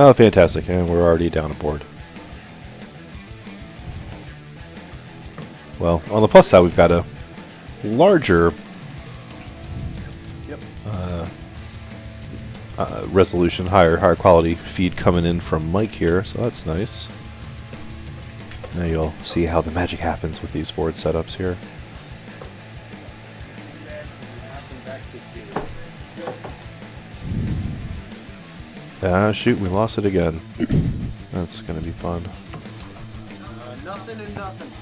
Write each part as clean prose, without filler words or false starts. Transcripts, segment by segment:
Oh, fantastic. And we're already down a board. Well, on the plus side, we've got a larger resolution, higher quality feed coming in from Mike here, so that's nice. Now you'll see how the magic happens with these board setups here. Ah, shoot, we lost it again. That's gonna be fun. Nothing and nothing.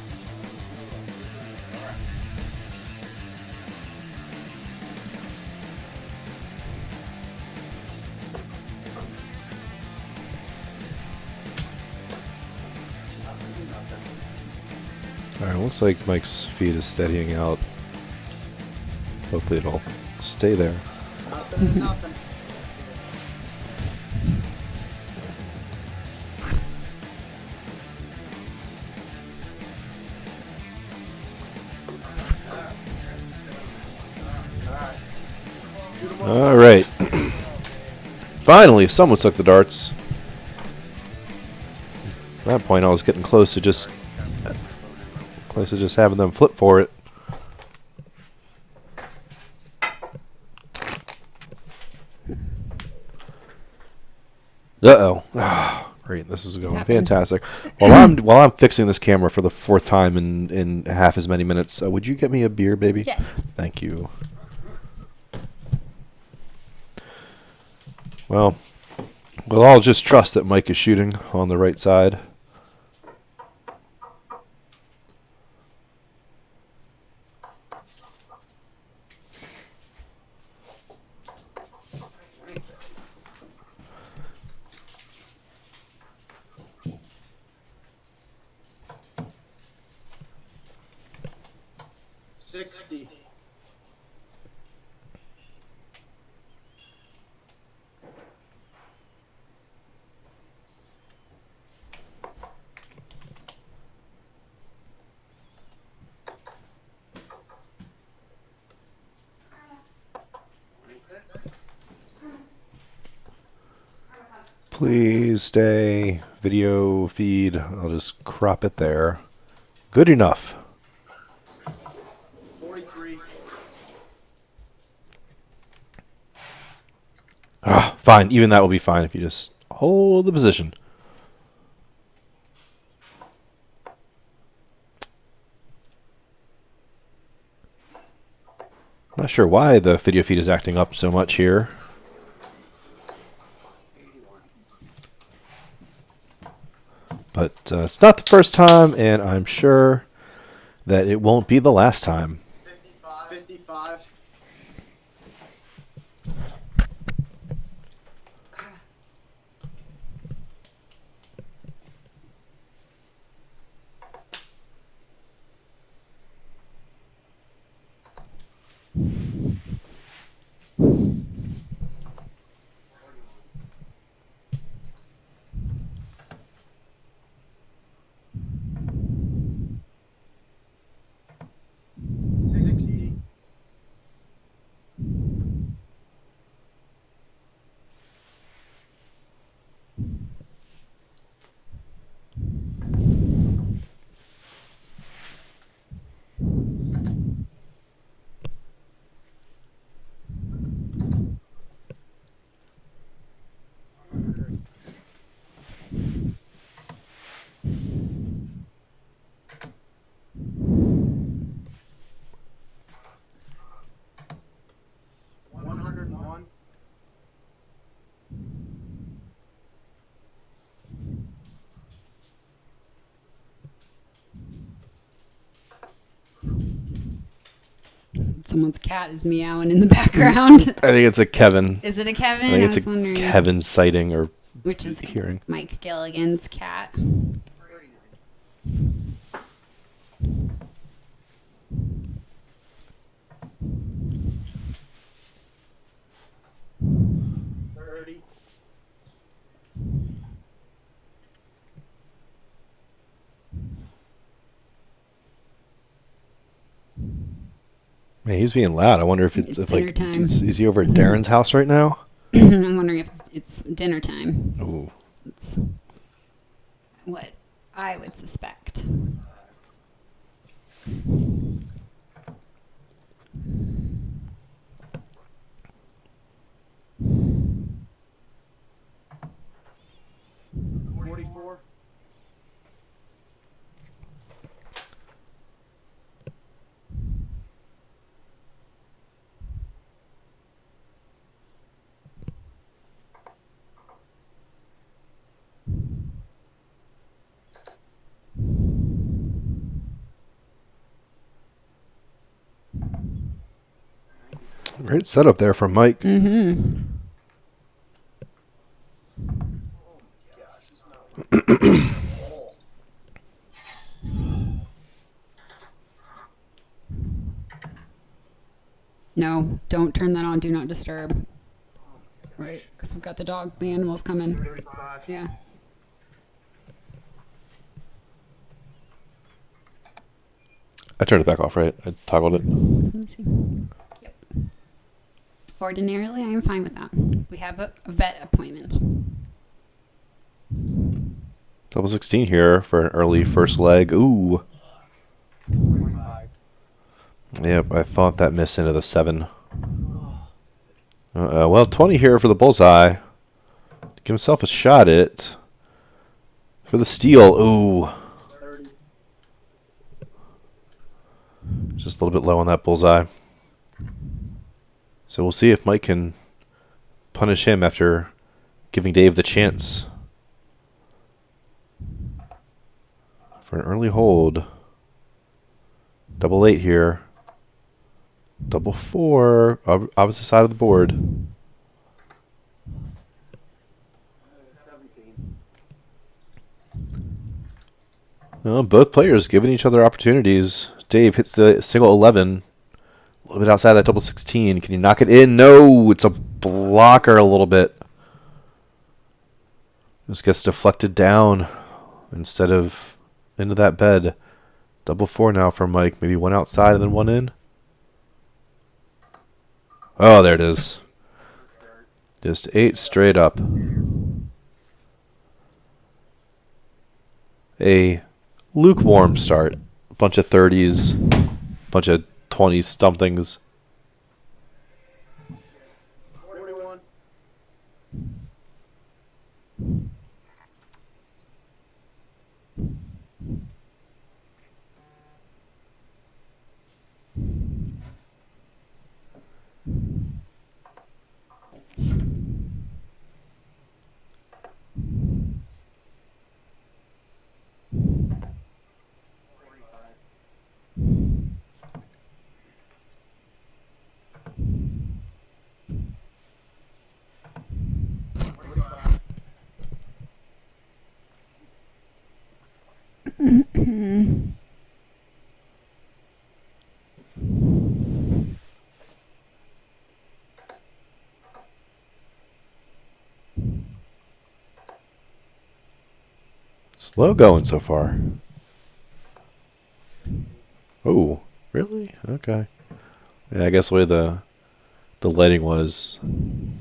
Alright, looks like Mike's feed is steadying out. Hopefully it'll stay there. Nothing and nothing. Alright. Finally, someone took the darts. At that point, I was getting close to just having them flip for it. Uh-oh. Great, this is going fantastic. While I'm fixing this camera for the 4th time in half as many minutes, would you get me a beer, baby? Yes. Thank you. Well, we'll all just trust that Mike is shooting on the right side. Please stay. Video feed. I'll just crop it there. Good enough. 43. Ah, fine. Even that will be fine if you just hold the position. Not sure why the video feed is acting up so much here. But it's not the first time, and I'm sure that it won't be the last time. 55. Someone's cat is meowing in the background. I think it's a Kevin. Is it a Kevin? I think it's a wondering. Kevin sighting or Which is hearing. Mike Gilligan's cat. Man, he's being loud. I wonder if It's dinner time. is he over at Darren's house right now? I'm wondering if it's dinner time. Ooh, That's what I would suspect. Forty-four. Great setup there from Mike. Mm-hmm. No, don't turn that on. Do not disturb. Right, because we've got the animals coming. 35. Yeah. I turned it back off, right? I toggled it. Let me see. Yep. Ordinarily, I am fine with that. We have a vet appointment. Double 16 here for an early first leg. Ooh. 25. Yep, I thought that missed into the 7. Well, 20 here for the bullseye. Give himself a shot at it. For the steal. Ooh. 30. Just a little bit low on that bullseye. So we'll see if Mike can punish him after giving Dave the chance for an early hold. Double 8 here. Double 4. Opposite side of the board. 17. Well, both players giving each other opportunities. Dave hits the single 11. A little bit outside that double 16. Can you knock it in? No, it's a blocker a little bit. Just gets deflected down instead of into that bed. Double 4 now for Mike. Maybe one outside and then one in. Oh, there it is. Just 8 straight up. A lukewarm start. A bunch of 30s. A bunch of 20 somethings. 41. Slow going so far. Oh, really? Okay. Yeah, I guess the way the lighting was,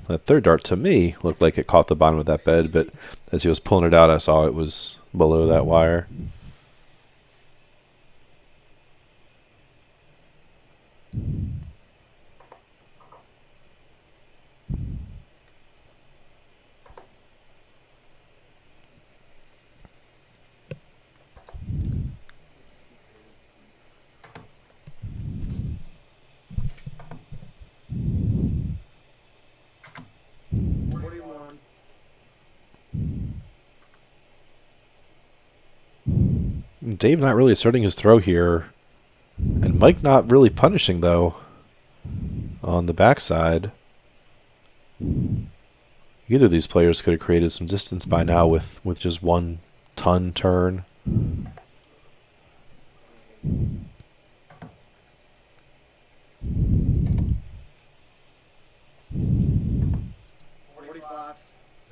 that third dart to me looked like it caught the bottom of that bed, but as he was pulling it out, I saw it was below that wire. Dave not really asserting his throw here. And Mike not really punishing, though, on the backside. Either of these players could have created some distance by now with just 1 ton turn.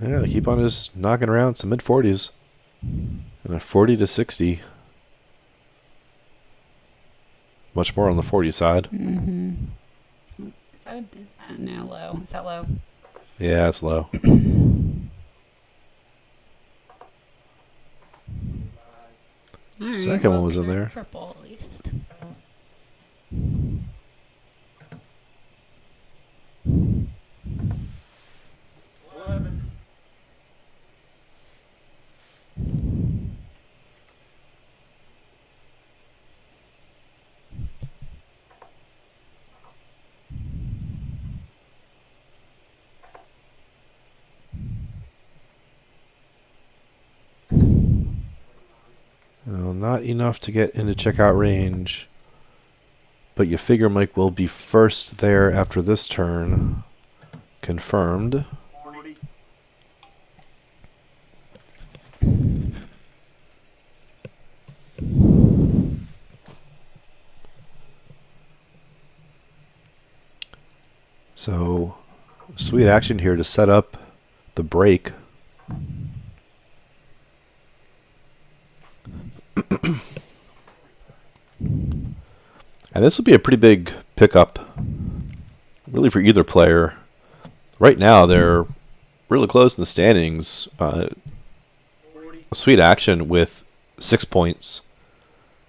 Yeah, they keep on just knocking around some mid-40s. And a 40 to 60. Much more on the 40 side. Mm-hmm. Is that no, low? Is that low? Yeah, it's low. All right, Second well, one was in there's there. Triple at least. Eleven. Well, not enough to get into checkout range. But you figure Mike will be first there after this turn. Confirmed. 40. So, sweet action here to set up the break. And this will be a pretty big pickup, really, for either player. Right now, they're really close in the standings. 40. Sweet action with 6 points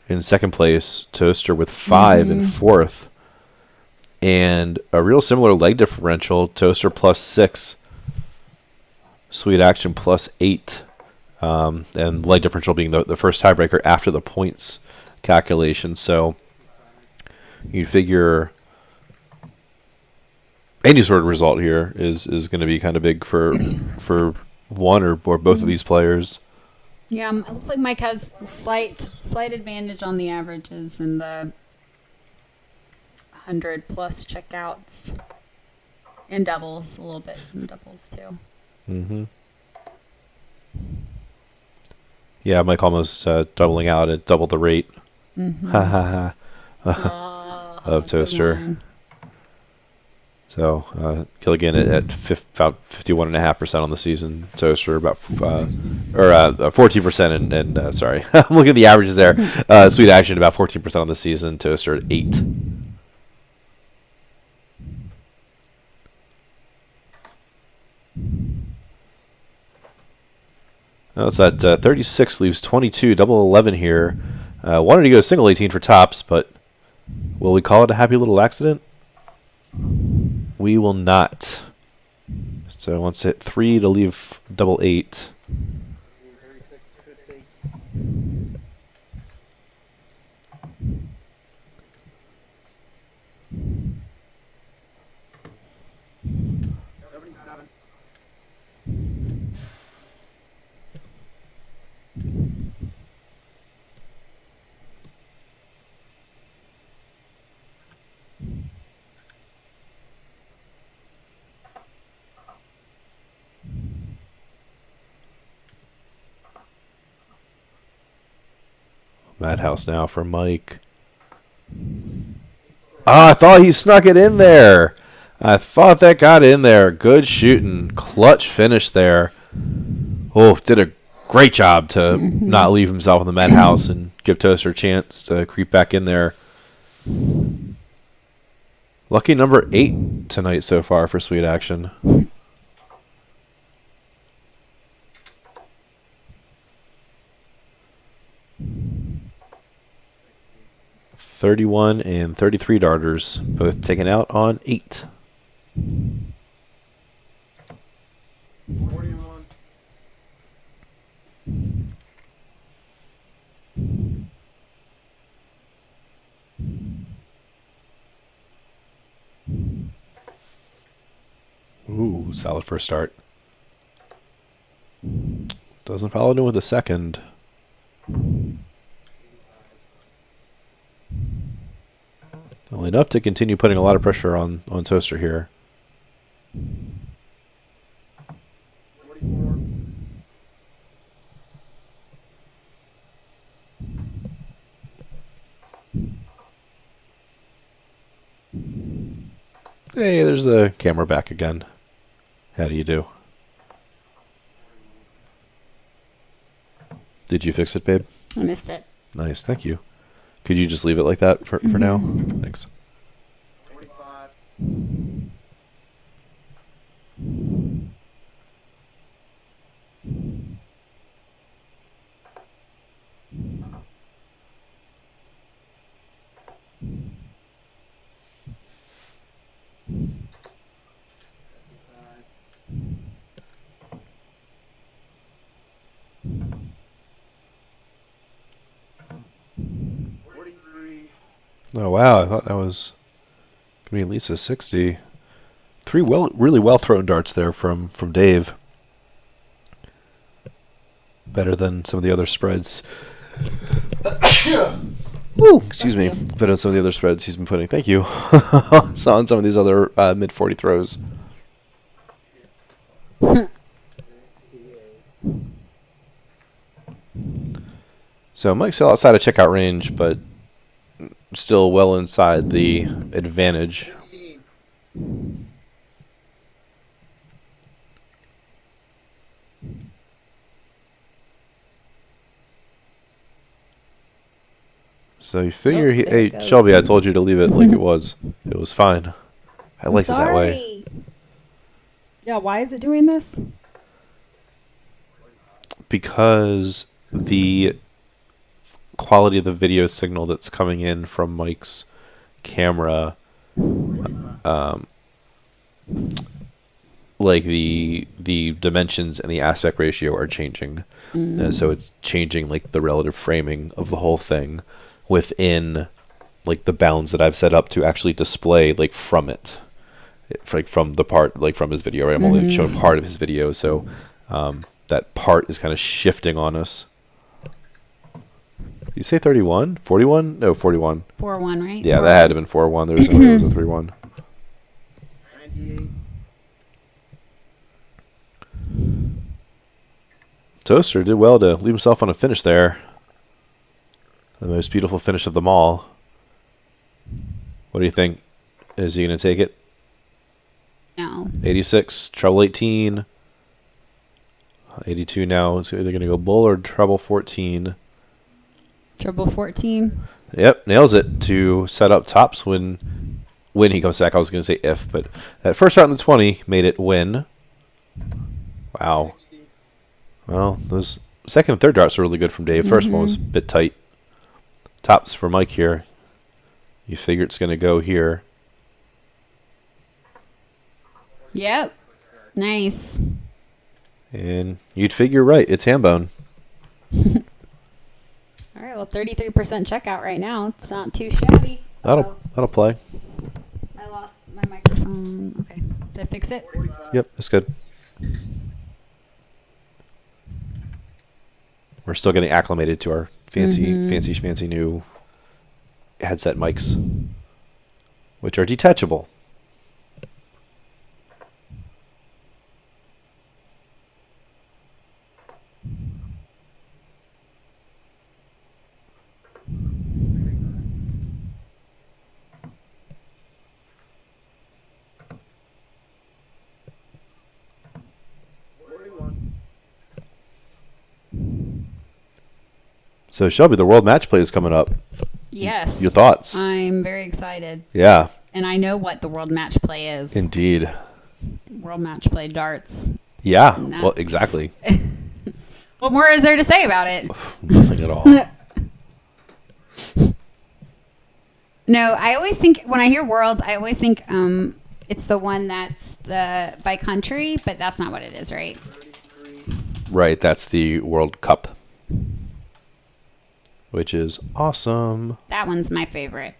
in second place. Toaster with 5 in fourth. And a real similar leg differential. Toaster plus 6. Sweet action plus 8. And leg differential being the first tiebreaker after the points calculation. So you'd figure any sort of result here is going to be kind of big for one or both of these players. Yeah, it looks like Mike has slight advantage on the averages and the 100 plus checkouts and doubles a little bit in doubles too. Mm-hmm. Yeah, Mike almost doubling out at double the rate. Ha ha ha. Of Toaster. So Gilligan at about 51.5% on the season. Toaster about 14%. And sorry, I'm looking at the averages there. Sweet action about 14% on the season. Toaster at 8. Now it's at 36 leaves 22, double 11 here. Wanted to go single 18 for tops, but will we call it a happy little accident? We will not. So once hit 3 to leave double 8. 36, 77. Madhouse now for Mike. Ah, I thought he snuck it in there. I thought that got in there. Good shooting. Clutch finish there. Oh, did a great job to not leave himself in the madhouse and give Toaster a chance to creep back in there. Lucky number 8 tonight so far for Sweet Action. 31 and 33 darters, both taken out on 8. 41. Ooh, solid first start. Doesn't follow it in with a second. Well, enough to continue putting a lot of pressure on Toaster here. 44. Hey, there's the camera back again. How do you do? Did you fix it, babe? I missed it. Nice, thank you. Could you just leave it like that for now? Thanks. 45. Oh wow, I thought that was gonna be at least a 60. Three really well thrown darts there from Dave. Better than some of the other spreads. Woo, excuse me. Bless you. Better than some of the other spreads he's been putting. Thank you. So on some of these other mid 40 throws. So Mike's still outside of checkout range, but still well inside the advantage. 15. So you figure, Oh, he, there hey it goes. Shelby, I told you to leave it like it was. It was fine. I liked it that way. Sorry. Yeah, why is it doing this? Because the quality of the video signal that's coming in from Mike's camera, like the dimensions and the aspect ratio are changing. And so it's changing like the relative framing of the whole thing within like the bounds that I've set up to actually display like from it. Like from the part, like from his video, right? I'm only showing part of his video, so that part is kind of shifting on us. You say 31? 41? No, 41. 4-1, right? Yeah, that had to have been 4-1. There was no way it was a 3-1. 98. Toaster did well to leave himself on a finish there. The most beautiful finish of them all. What do you think? Is he going to take it? No. 86, treble 18. 82 now. Is either going to go bull or treble 14. Triple 14. Yep, nails it to set up tops when he comes back. I was going to say if, but that first shot in the 20 made it win. Wow. 60. Well, those second and third darts are really good from Dave. First one was a bit tight. Tops for Mike here. You figure it's going to go here. Yep. Nice. And you'd figure right. It's ham bone. All right, well, 33% checkout right now. It's not too shabby. That'll play. I lost my microphone. Okay. Did I fix it? 45. Yep, that's good. We're still getting acclimated to our fancy schmancy new headset mics, which are detachable. So Shelby, the world match play is coming up. Yes. Your thoughts? I'm very excited. Yeah, And I know what the world match play is. indeed. World match play darts. Yeah, And well, that's- exactly. What more is there to say about it? Nothing at all. No, I always think when I hear worlds, I always think it's the one that's the by country, but that's not what it is, right? Right, that's the World Cup, which is awesome. That one's my favorite.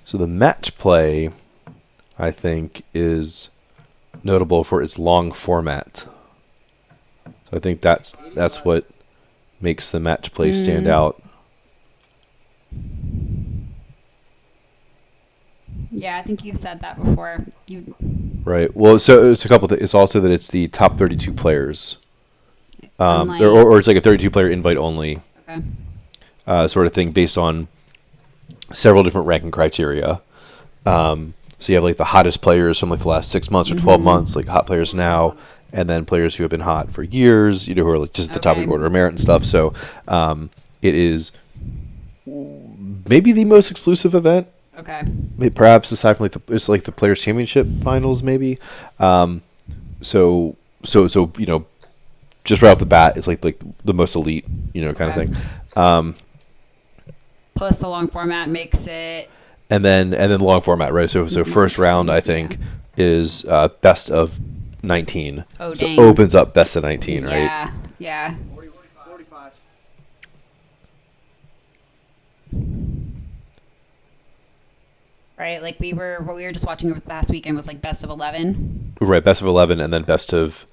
So the match play, I think, is notable for its long format. So I think that's what makes the match play stand out. Yeah, I think you've said that before. You Right. Well, so it's a couple. It's also that it's the top 32 players, Unlike- or it's like a 32 player invite only okay? sort of thing based on several different ranking criteria. So you have like the hottest players from like the last 6 months or 12 months, like hot players now, and then players who have been hot for years, you know, who are like just at the top of Okay. the order of merit and stuff. So it is maybe the most exclusive event. Okay. Perhaps aside from it's like the Players Championship finals, maybe. So you know, just right off the bat, it's like the most elite, you know, kind Okay. of thing. Plus, the long format makes it and then long format, right? So first round, I think, is best of 19. Oh, so dang. opens up best of 19, right? Yeah, yeah. 45. Right, like what we were just watching over the past weekend was like best of 11. Right, best of 11, and then best of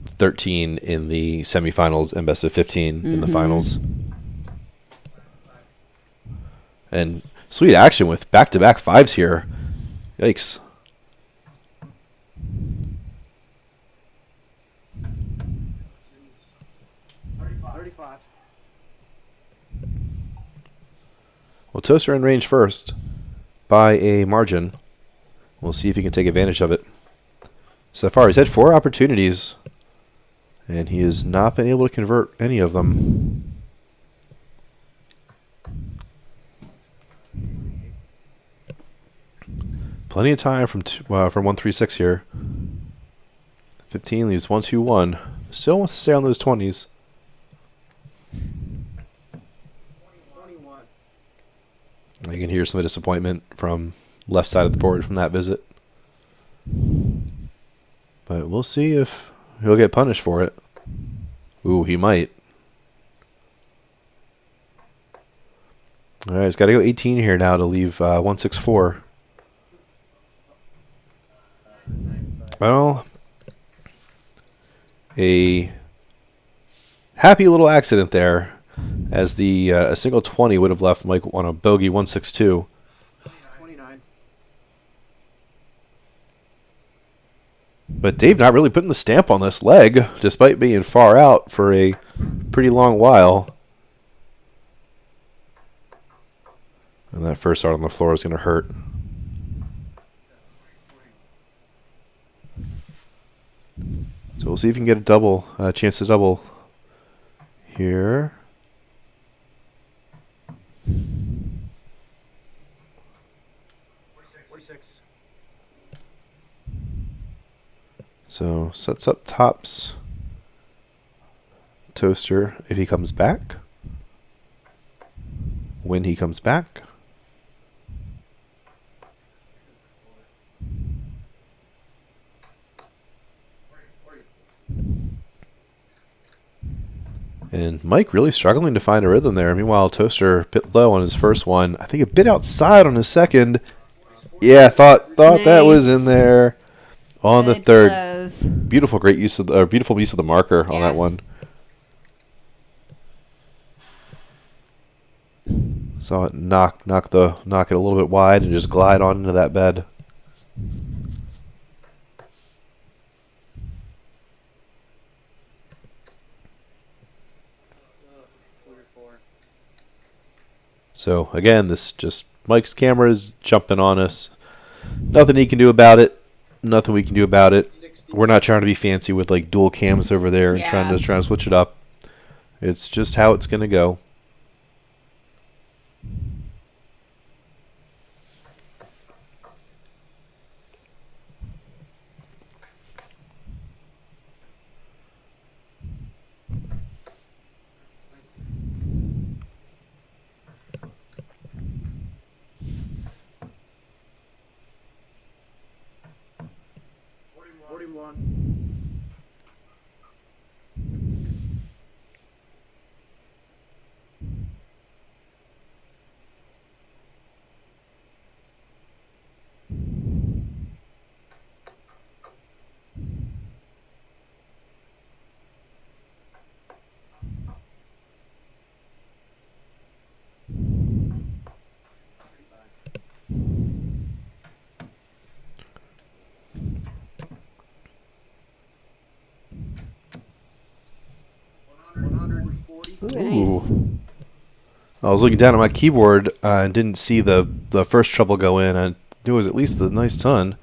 13 in the semifinals, and best of 15 in the finals. And sweet action with back-to-back fives here. Yikes. Well, Toaster in range first by a margin. We'll see if he can take advantage of it. So far, he's had 4 opportunities, and he has not been able to convert any of them. Plenty of time from 136 here. 15 leaves 121. Still wants to stay on those 20s. 21. You can hear some of the disappointment from left side of the board from that visit. But we'll see if he'll get punished for it. Ooh, he might. All right, he's got to go 18 here now to leave 164. Well, a happy little accident there, as the a single 20 would have left Mike on a bogey 162. 29. But Dave not really putting the stamp on this leg, despite being far out for a pretty long while. And that first start on the floor is going to hurt. So we'll see if we can get a double, chance to double here. So sets up tops Toaster if he comes back. When he comes back. And Mike really struggling to find a rhythm there. Meanwhile, Toaster a bit low on his first one. I think a bit outside on his second. Yeah, thought that was in there on the Good third. close. Beautiful, great use of beautiful use of the marker on Yeah. that one. Saw it knock it a little bit wide and just glide on into that bed. So again, this just Mike's camera is jumping on us. Nothing he can do about it. Nothing we can do about it. We're not trying to be fancy with like dual cams over there and Yeah. trying to switch it up. It's just how it's gonna go. Ooh, nice. Ooh. I was looking down at my keyboard and didn't see the first treble go in. I knew it was at least a nice ton.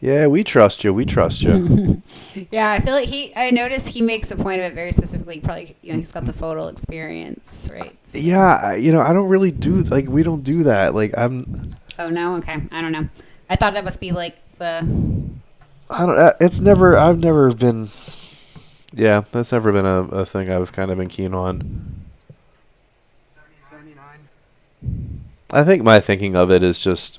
Yeah, we trust you. We trust you. Yeah, I feel like I noticed he makes a point of it very specifically. Probably, he's got the photo experience, right? So. Yeah, I don't really do we don't do that. Oh no, okay, I don't know. I thought that must be like the. I've never been. Yeah, that's never been a thing I've kind of been keen on. 79. I think my thinking of it is just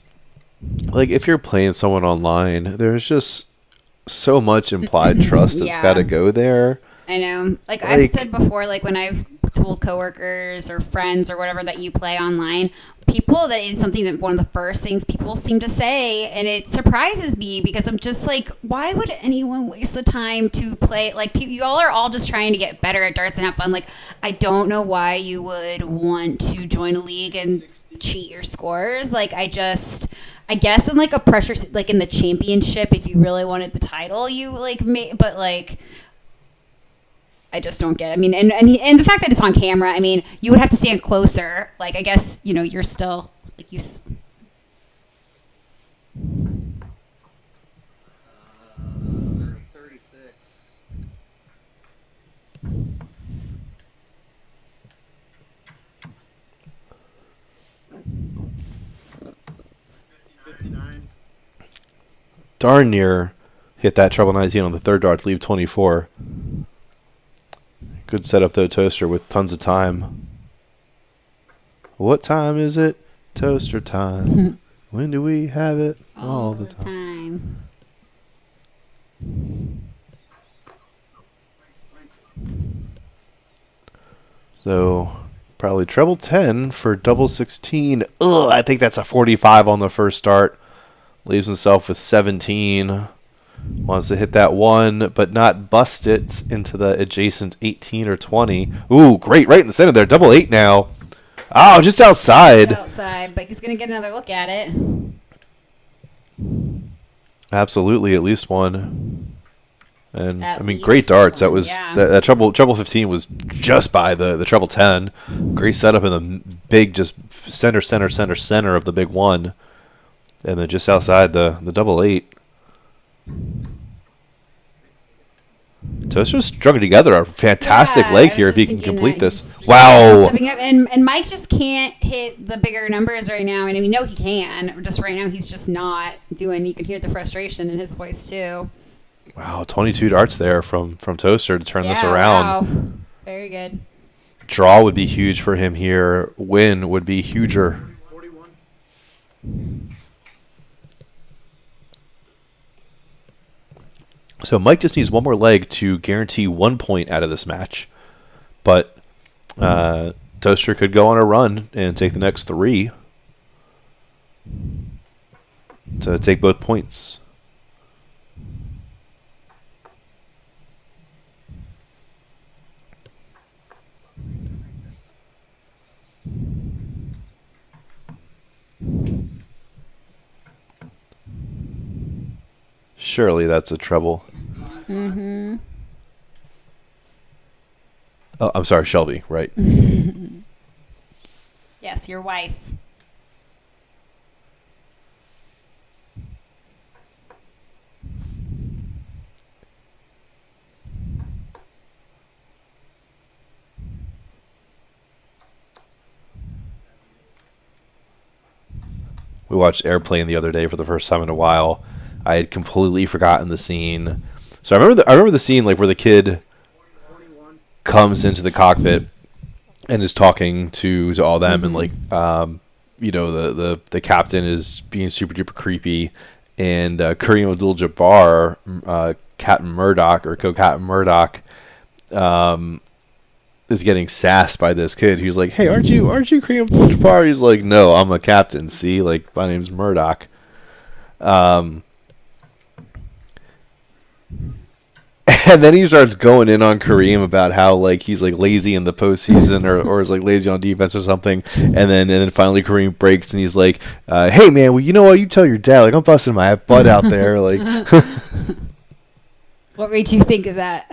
like if you're playing someone online, there's just so much implied trust that's Yeah. got to go there. I know. Like I've Like- said before, like when I've told coworkers or friends or whatever that you play online, people, that is something that one of the first things people seem to say, and it surprises me because I'm just like, why would anyone waste the time to play? Like you all are all just trying to get better at darts and have fun. Like I don't know why you would want to join a league and cheat your scores. Like I guess in like a pressure, like in the championship, if you really wanted the title, you like but like. I just don't get it. I mean, and the fact that it's on camera, I mean, you would have to stand closer. Like, I guess, you're still, like, 36. Darn near hit that treble 19 on the third dart to leave 24. Good setup though, Toaster, with tons of time. What time is it? Toaster time. When do we have it? All the time. So probably treble 10 for double 16. Ugh, I think that's a 45 on the first start. Leaves himself with 17. Wants to hit that one, but not bust it into the adjacent 18 or 20. Ooh, great. Right in the center there. Double 8 now. Oh, just outside. It's outside, but he's going to get another look at it. Absolutely, at least one. And At I mean, least great darts. That one, was yeah. that treble 15 was just by the treble 10. Great setup in the big, just center of the big one, and then just outside the double 8. Toaster's strung together a fantastic Yeah, leg I here was if he just can thinking complete that this. he's Wow. stepping up, and Mike just can't hit the bigger numbers right now. And we know he can. Just right now, he's just not doing. You can hear the frustration in his voice too. Wow, 22 darts there from Toaster to turn this Yeah, around. wow. Very good. Draw would be huge for him here. Win would be huger. 41. So Mike just needs one more leg to guarantee 1 point out of this match. But Toaster could go on a run and take the next 3 to take both points. Surely that's a treble. Mm-hmm. Oh, I'm sorry, Shelby, right. Yes, your wife. We watched Airplane the other day for the first time in a while. I had completely forgotten the scene. So I remember the scene like where the kid 41. comes into the cockpit and is talking to all them, and like the captain is being super duper creepy, and Kareem Abdul-Jabbar, Captain Murdoch or co-Captain Murdoch, is getting sassed by this kid. He's like, "Hey, aren't you Kareem Abdul-Jabbar?" He's like, "No, I'm a captain. See, like my name's Murdoch." And then he starts going in on Kareem about how like he's like lazy in the postseason or is like lazy on defense or something. And then finally Kareem breaks and he's like, "Hey man, well you know what? You tell your dad like I'm busting my butt out there." Like, What made you think of that?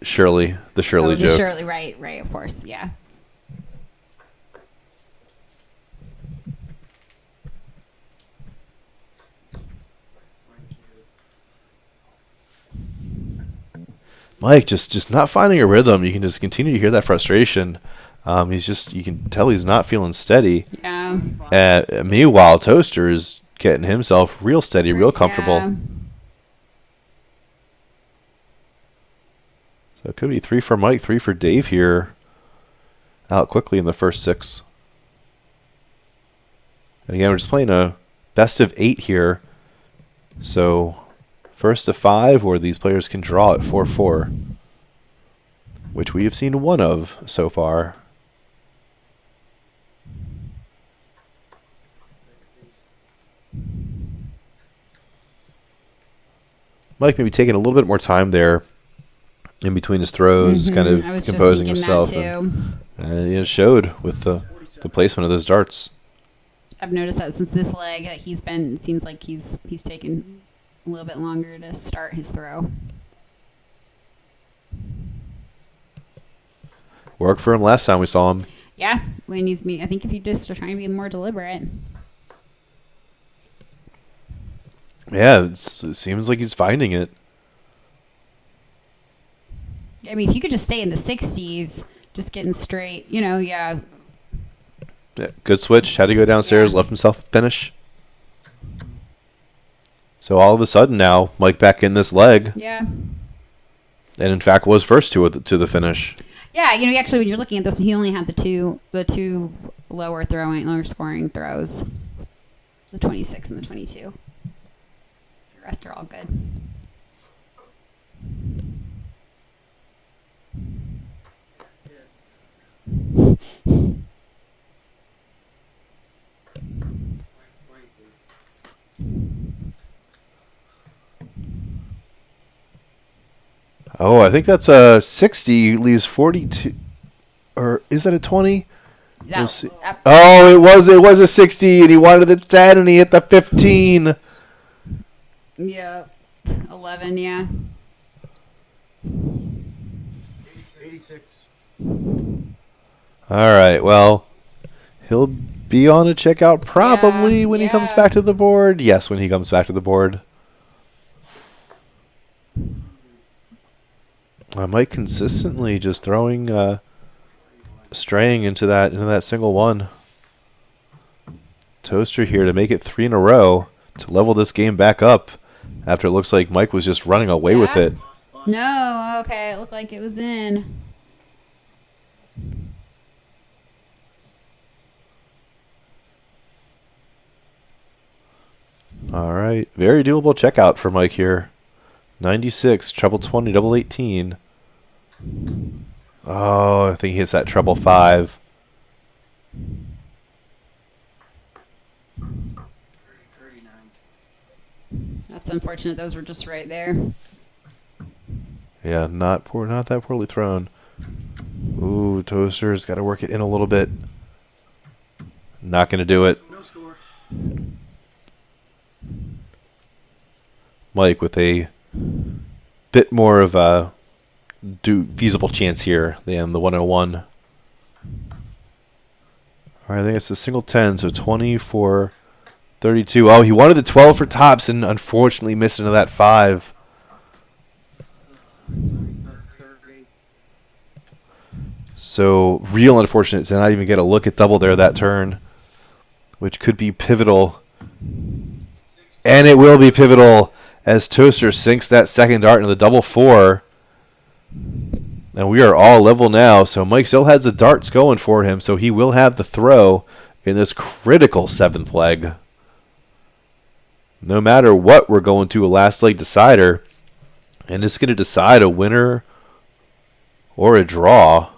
Shirley, the Shirley Oh, joke. Shirley, right, of course, yeah. Mike just not finding a rhythm. You can just continue to hear that frustration. You can tell he's not feeling steady. Yeah. Meanwhile, Toaster is getting himself real steady, real comfortable. Yeah. So it could be 3 for Mike, 3 for Dave here. Out quickly in the first 6. And again, we're just playing a best of 8 here. So first to 5, or these players can draw at 4-4, which we have seen one of so far. Mike maybe taking a little bit more time there in between his throws, kind of I was composing just himself. thinking that too. And it showed with the placement of those darts. I've noticed that since this leg that it seems like he's taken a little bit longer to start his throw. Worked for him last time we saw him. Yeah, I think if you just are trying to be more deliberate. Yeah, it seems like he's finding it. I mean, if you could just stay in the 60s, just getting straight, yeah. Yeah, good switch. Had to go downstairs, left himself a finish. So all of a sudden now, Mike back in this leg. Yeah. And in fact was first to the finish. Yeah, actually when you're looking at this, he only had the two lower scoring throws. The 26 and the 22. The rest are all good. Oh, I think that's a 60, leaves 42. Or is that a 20? We'll see. Oh, it was a 60, and he wanted the 10, and he hit the 15. Yeah. 11, yeah. 86. All right, well, he'll be on a checkout probably when he comes back to the board. Yes, when he comes back to the board. Mike consistently just throwing, straying into that single one. Toaster here to make it 3 in a row to level this game back up after it looks like Mike was just running away with it. No, okay, it looked like it was in. All right, very doable checkout for Mike here. 96, treble 20, double 18. Oh, I think he hits that treble 5. 39. That's unfortunate. Those were just right there. Yeah, not that poorly thrown. Ooh, Toaster's got to work it in a little bit. Not going to do it. No score. Mike with a bit more of a feasible chance here than the 101. All right, I think it's a single 10, so 20 for 32. Oh, he wanted the 12 for tops and unfortunately missed into that 5. 38. So real unfortunate to not even get a look at double there that turn, which could be pivotal. And it will be pivotal as Toaster sinks that second dart into the double 4. And we are all level now, so Mike still has the darts going for him, so he will have the throw in this critical 7th leg. No matter what, we're going to a last leg decider, and it's going to decide a winner or a draw.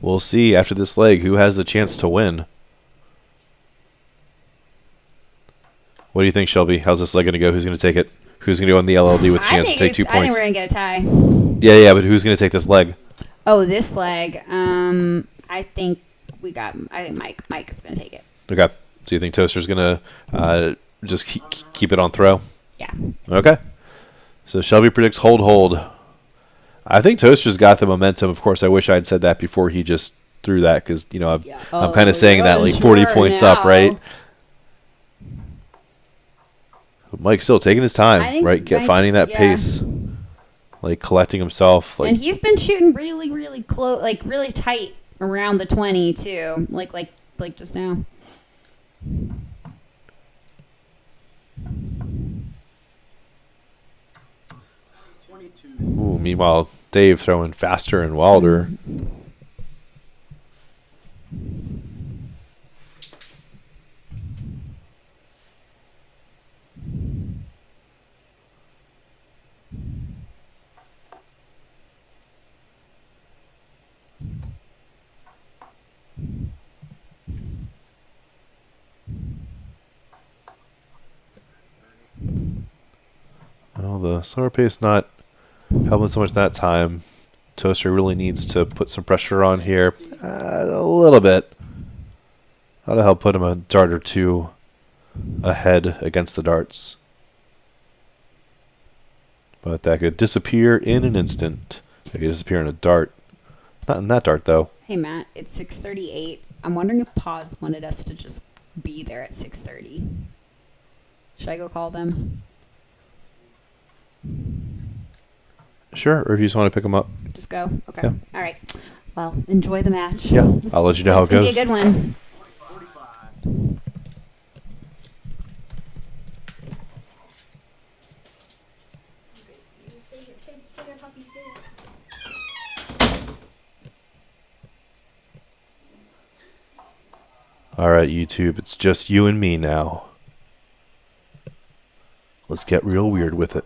We'll see after this leg who has the chance to win. What do you think, Shelby? How's this leg going to go? Who's going to take it? Who's going to go in the LLD with a chance to take 2 points? I think we're going to get a tie. Yeah, but who's going to take this leg? Oh, this leg. I think Mike is going to take it. Okay. So you think Toaster's going to just keep it on throw? Yeah. Okay. So Shelby predicts hold. I think Toaster's got the momentum. Of course, I wish I'd said that before he just threw that because, I'm kind of saying that like 40 points up, right? But Mike's still taking his time, right? Finding that pace. Like collecting himself. And he's been shooting really, really close, like really tight around the 20 too. Like just now. Ooh, meanwhile, Dave throwing faster and wilder. the slower pace not helping so much that time. Toaster really needs to put some pressure on here. A little bit. That'll help put him a dart or two ahead against the darts. But that could disappear in an instant. It could disappear in a dart. Not in that dart, though. Hey, Matt, it's 6:38. I'm wondering if Pause wanted us to just be there at 6:30. Should I go call them? Sure, or if you just want to pick him up. Just go? Okay. Yeah. All right. Well, enjoy the match. Yeah, I'll let you know how it goes. It's going to be a good one. 45. Alright, YouTube, it's just you and me now. Let's get real weird with it.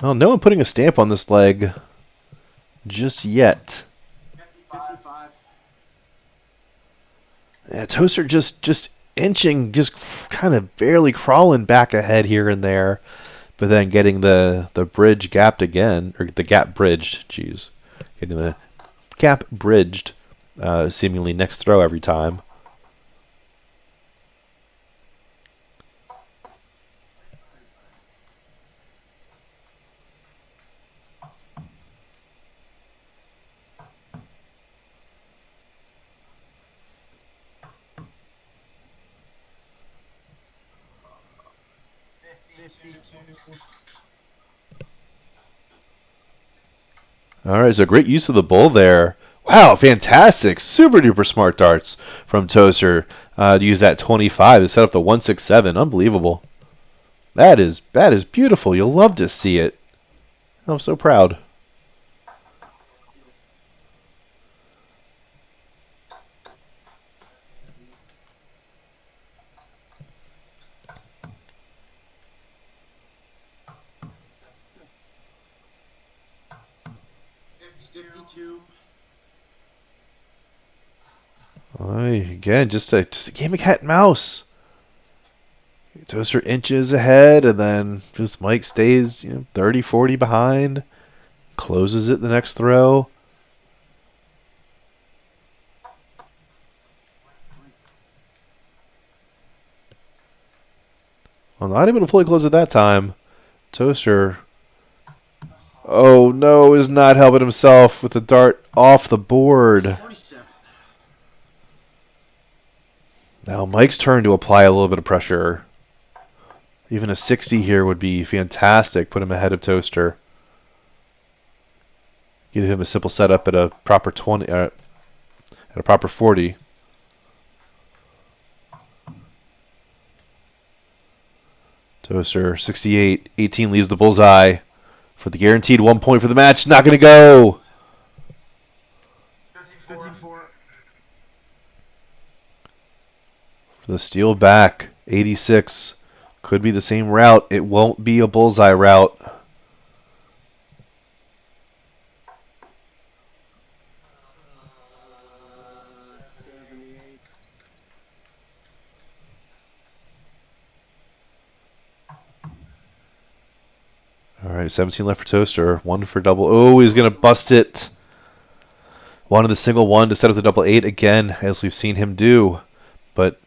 Well, no one putting a stamp on this leg just yet. 55. Yeah, Toaster just inching, just kind of barely crawling back ahead here and there, but then getting the bridge gapped again, or the gap bridged, jeez. Getting the gap bridged seemingly next throw every time. All right, so great use of the bull there. Wow, fantastic. Super duper smart darts from Toaster to use that 25 to set up the 167. Unbelievable. That is beautiful. You'll love to see it. I'm so proud. Again, just a game of cat and mouse. Toaster inches ahead, and then just Mike stays 30, 40 behind. Closes it the next throw. Well, not able to fully close it that time. Toaster, oh no, is not helping himself with the dart off the board. 47. Now Mike's turn to apply a little bit of pressure. Even a 60 here would be fantastic. Put him ahead of Toaster. Give him a simple setup at a proper 20, at a proper 40. Toaster 68, 18 leaves the bullseye for the guaranteed 1 point for the match. Not going to go. 54. For the steal back, 86. Could be the same route. It won't be a bullseye route. All right, 17 left for Toaster. One for double. Oh, he's going to bust it. Wanted the single one to set up the double 8 again, as we've seen him do. But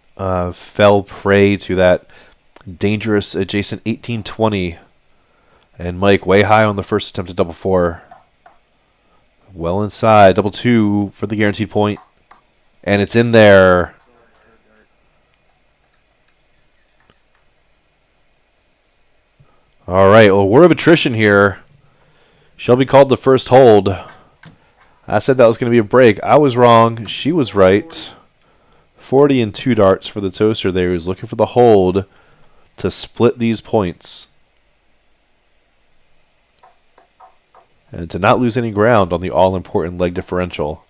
fell prey to that dangerous adjacent 18-20. And Mike way high on the first attempt at double 4. Well inside. Double 2 for the guaranteed point. And it's in there. All right, well, word of attrition here. Shelby called the first hold. I said that was going to be a break. I was wrong. She was right. 40 and 2 darts for the Toaster there. He's looking for the hold to split these points. And to not lose any ground on the all-important leg differential.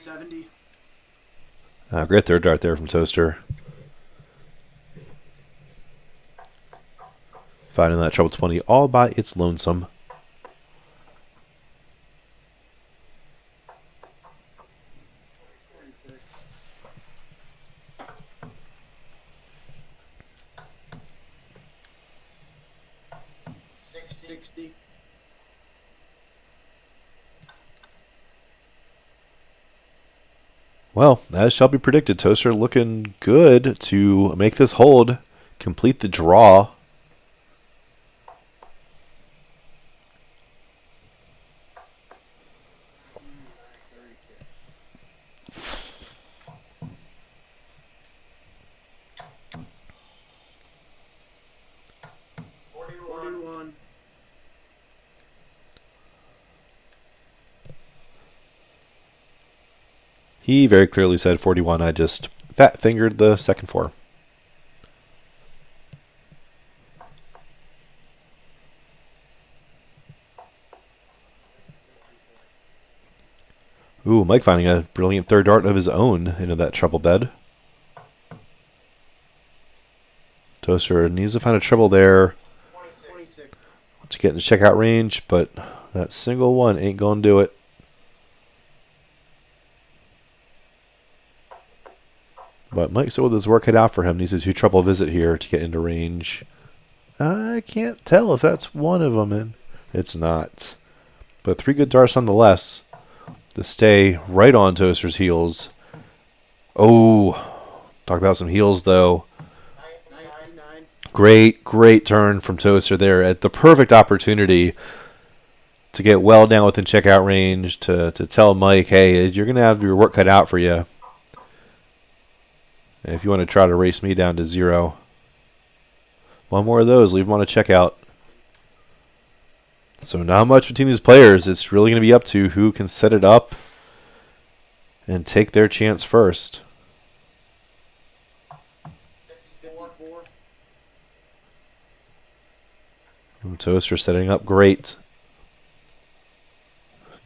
70. Great third dart there from Toaster. Finding that treble 20 all by its lonesome. Well, as shall be predicted, Toaster looking good to make this hold, complete the draw. He very clearly said 41. I just fat-fingered the second four. Ooh, Mike finding a brilliant third dart of his own into that treble bed. Toaster needs to find a treble there 26. to get in the checkout range, but that single one ain't going to do it. But Mike still with his work cut out for him. Needs a 2 treble visit here to get into range. I can't tell if that's one of them, and it's not. But 3 good darts nonetheless to stay right on Toaster's heels. Oh, talk about some heels though. 99. Great turn from Toaster there at the perfect opportunity to get well down within checkout range to tell Mike, hey, you're going to have your work cut out for you. And if you want to try to race me down to 0, one more of those, leave them on a checkout. So not much between these players. It's really going to be up to who can set it up and take their chance first. 54. Toaster setting up great.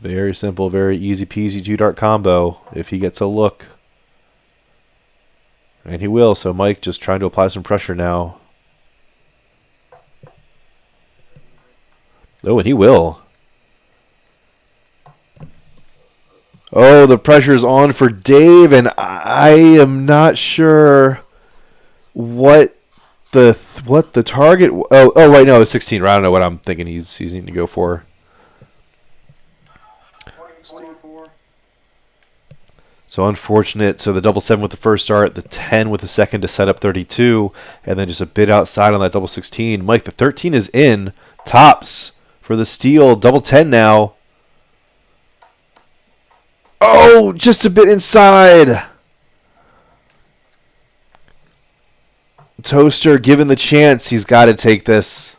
Very simple, very easy peasy 2-dart combo if he gets a look. And he will, so Mike just trying to apply some pressure now. Oh, and he will. Oh, the pressure's on for Dave, and I am not sure what the target. Oh, wait, no, it's 16. I don't know what I'm thinking he's needing to go for. 24. So unfortunate. So the double 7 with the first dart, the 10 with the second to set up 32, and then just a bit outside on that double 16. Mike, the 13 is in. Tops for the steal. Double 10 now. Oh, just a bit inside. Toaster, given the chance, he's got to take this.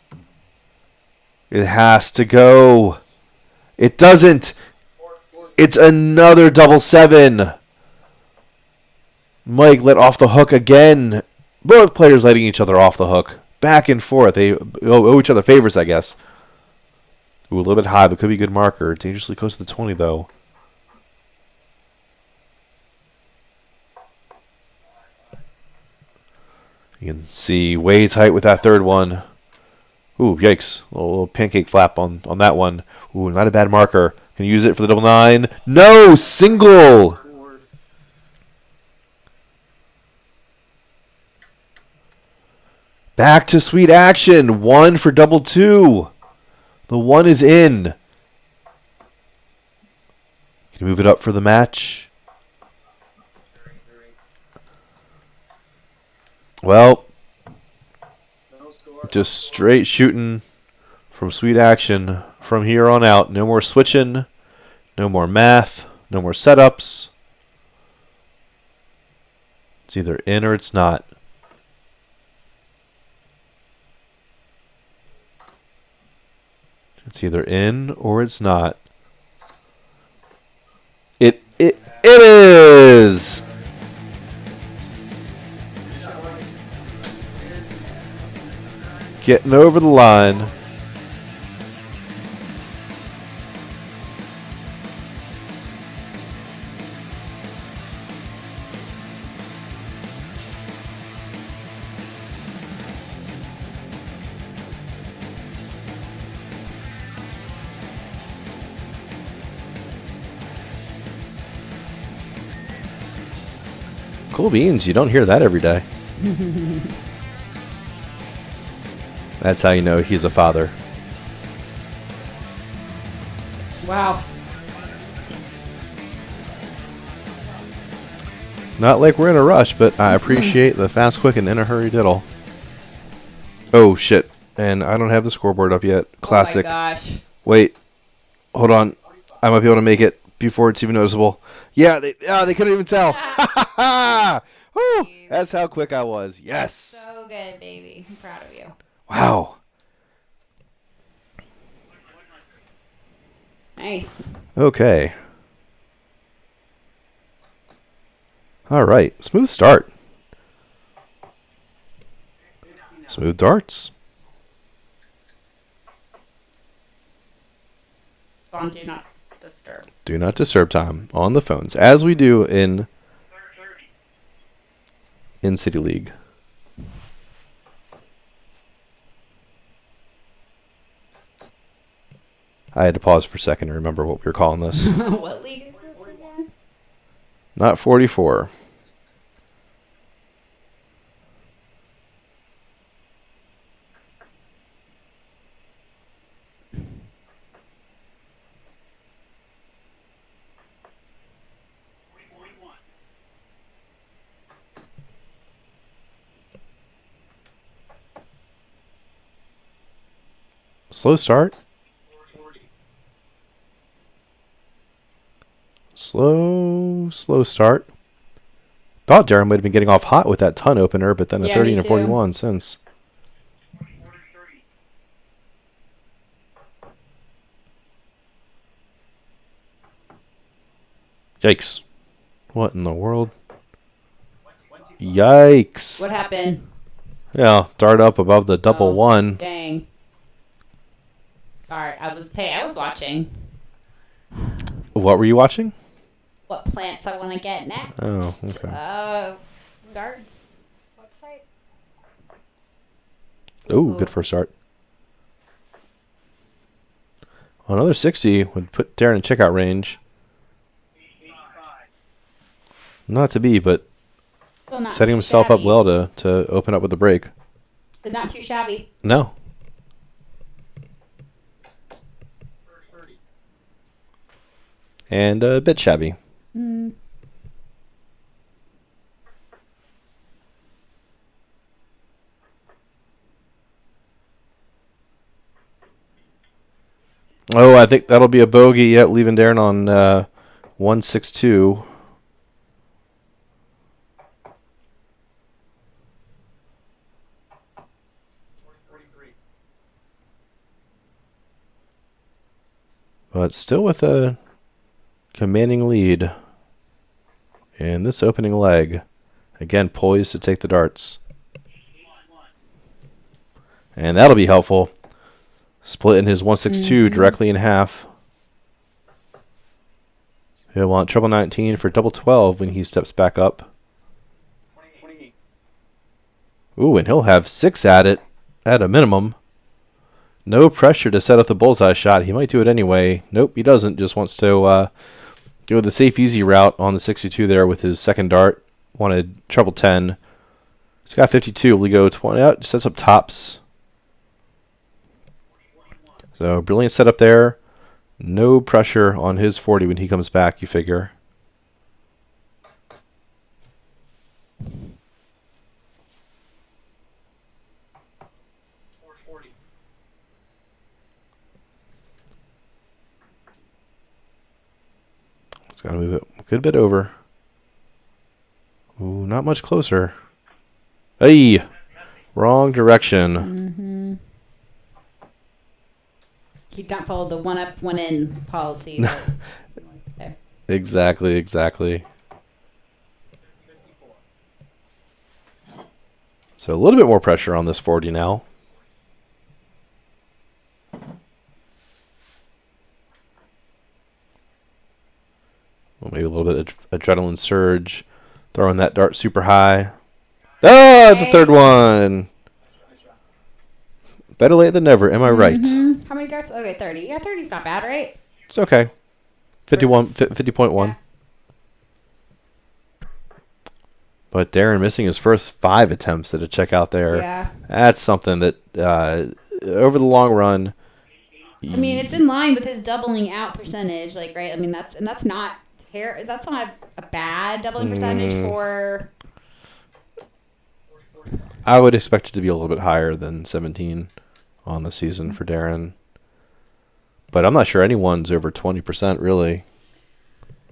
It has to go. It doesn't. It's another double 7. Mike let off the hook again. Both players letting each other off the hook. Back and forth. They owe each other favors, I guess. Ooh, a little bit high, but could be a good marker. Dangerously close to the 20, though. You can see way tight with that third one. Ooh, yikes. A little pancake flap on that one. Ooh, not a bad marker. Can you use it for the double 9? No! Single! Back to sweet action. 1 for double 2. The 1 is in. Can you move it up for the match? Well, just straight shooting from sweet action from here on out. No more switching. No more math. No more setups. It's either in or it's not. It's either in or it's not. It is! Getting over the line. Cool beans. You don't hear that every day. That's how you know he's a father. Wow. Not like we're in a rush, but I appreciate the fast, quick, and in a hurry diddle. Oh, shit. And I don't have the scoreboard up yet. Classic. Oh my gosh. Wait. Hold on. I might be able to make it before it's even noticeable. Yeah, they couldn't even tell. Woo, that's how quick I was. Yes. So good, baby. I'm proud of you. Wow. Nice. Okay. All right. Smooth start. Smooth darts. On do not disturb. Do not disturb time on the phones, as we do in City League. I had to pause for a second to remember what we were calling this. What league is this again? Not 44. Slow start. Slow start. Thought Darren might have been getting off hot with that ton opener, but then a Yeah, 30 me and a too. 41 since. Yikes. What in the world? Yikes. What happened? Yeah, dart up above the double Oh, one. Dang. Sorry, I was watching What were you watching? what plants I want to get next. Oh, okay. Darts website. Ooh, good first start. Another 60 would put Darren in checkout range. Not to be, but Still not setting too himself up shabby. well to open up with the break. But not too shabby. No. And a bit shabby. Oh, I think that'll be a bogey. Yep, leaving Darren on 162. But still with a commanding lead in this opening leg. Again, poised to take the darts. And that'll be helpful. Splitting his 162 directly in half. He'll want treble 19 for double 12 when he steps back up. Ooh, and he'll have 6 at it at a minimum. No pressure to set up the bullseye shot. He might do it anyway. Nope, he doesn't. Just wants to go the safe, easy route on the 62 there with his second dart. Wanted treble 10. He's got 52. Will he go 20 out? Sets up tops. So, brilliant setup there. No pressure on his 40 when he comes back, you figure. It's got to move it a good bit over. Ooh, not much closer. Hey! Wrong direction. You don't follow the one up, one in policy. But there. Exactly. So a little bit more pressure on this 40 now. Well, maybe a little bit of adrenaline surge. Throwing that dart super high. Oh, the third one. Better late than never, am I right? How many darts? Okay, 30. Yeah, 30's not bad, right? It's okay. 50.1. But Darren missing his first 5 attempts at a checkout there. Yeah. That's something that over the long run. I mean, it's in line with his doubling out percentage, like, right? I mean, that's not that's not a bad doubling percentage for. I would expect it to be a little bit higher than 17 on the season for Darren. But I'm not sure anyone's over 20% really.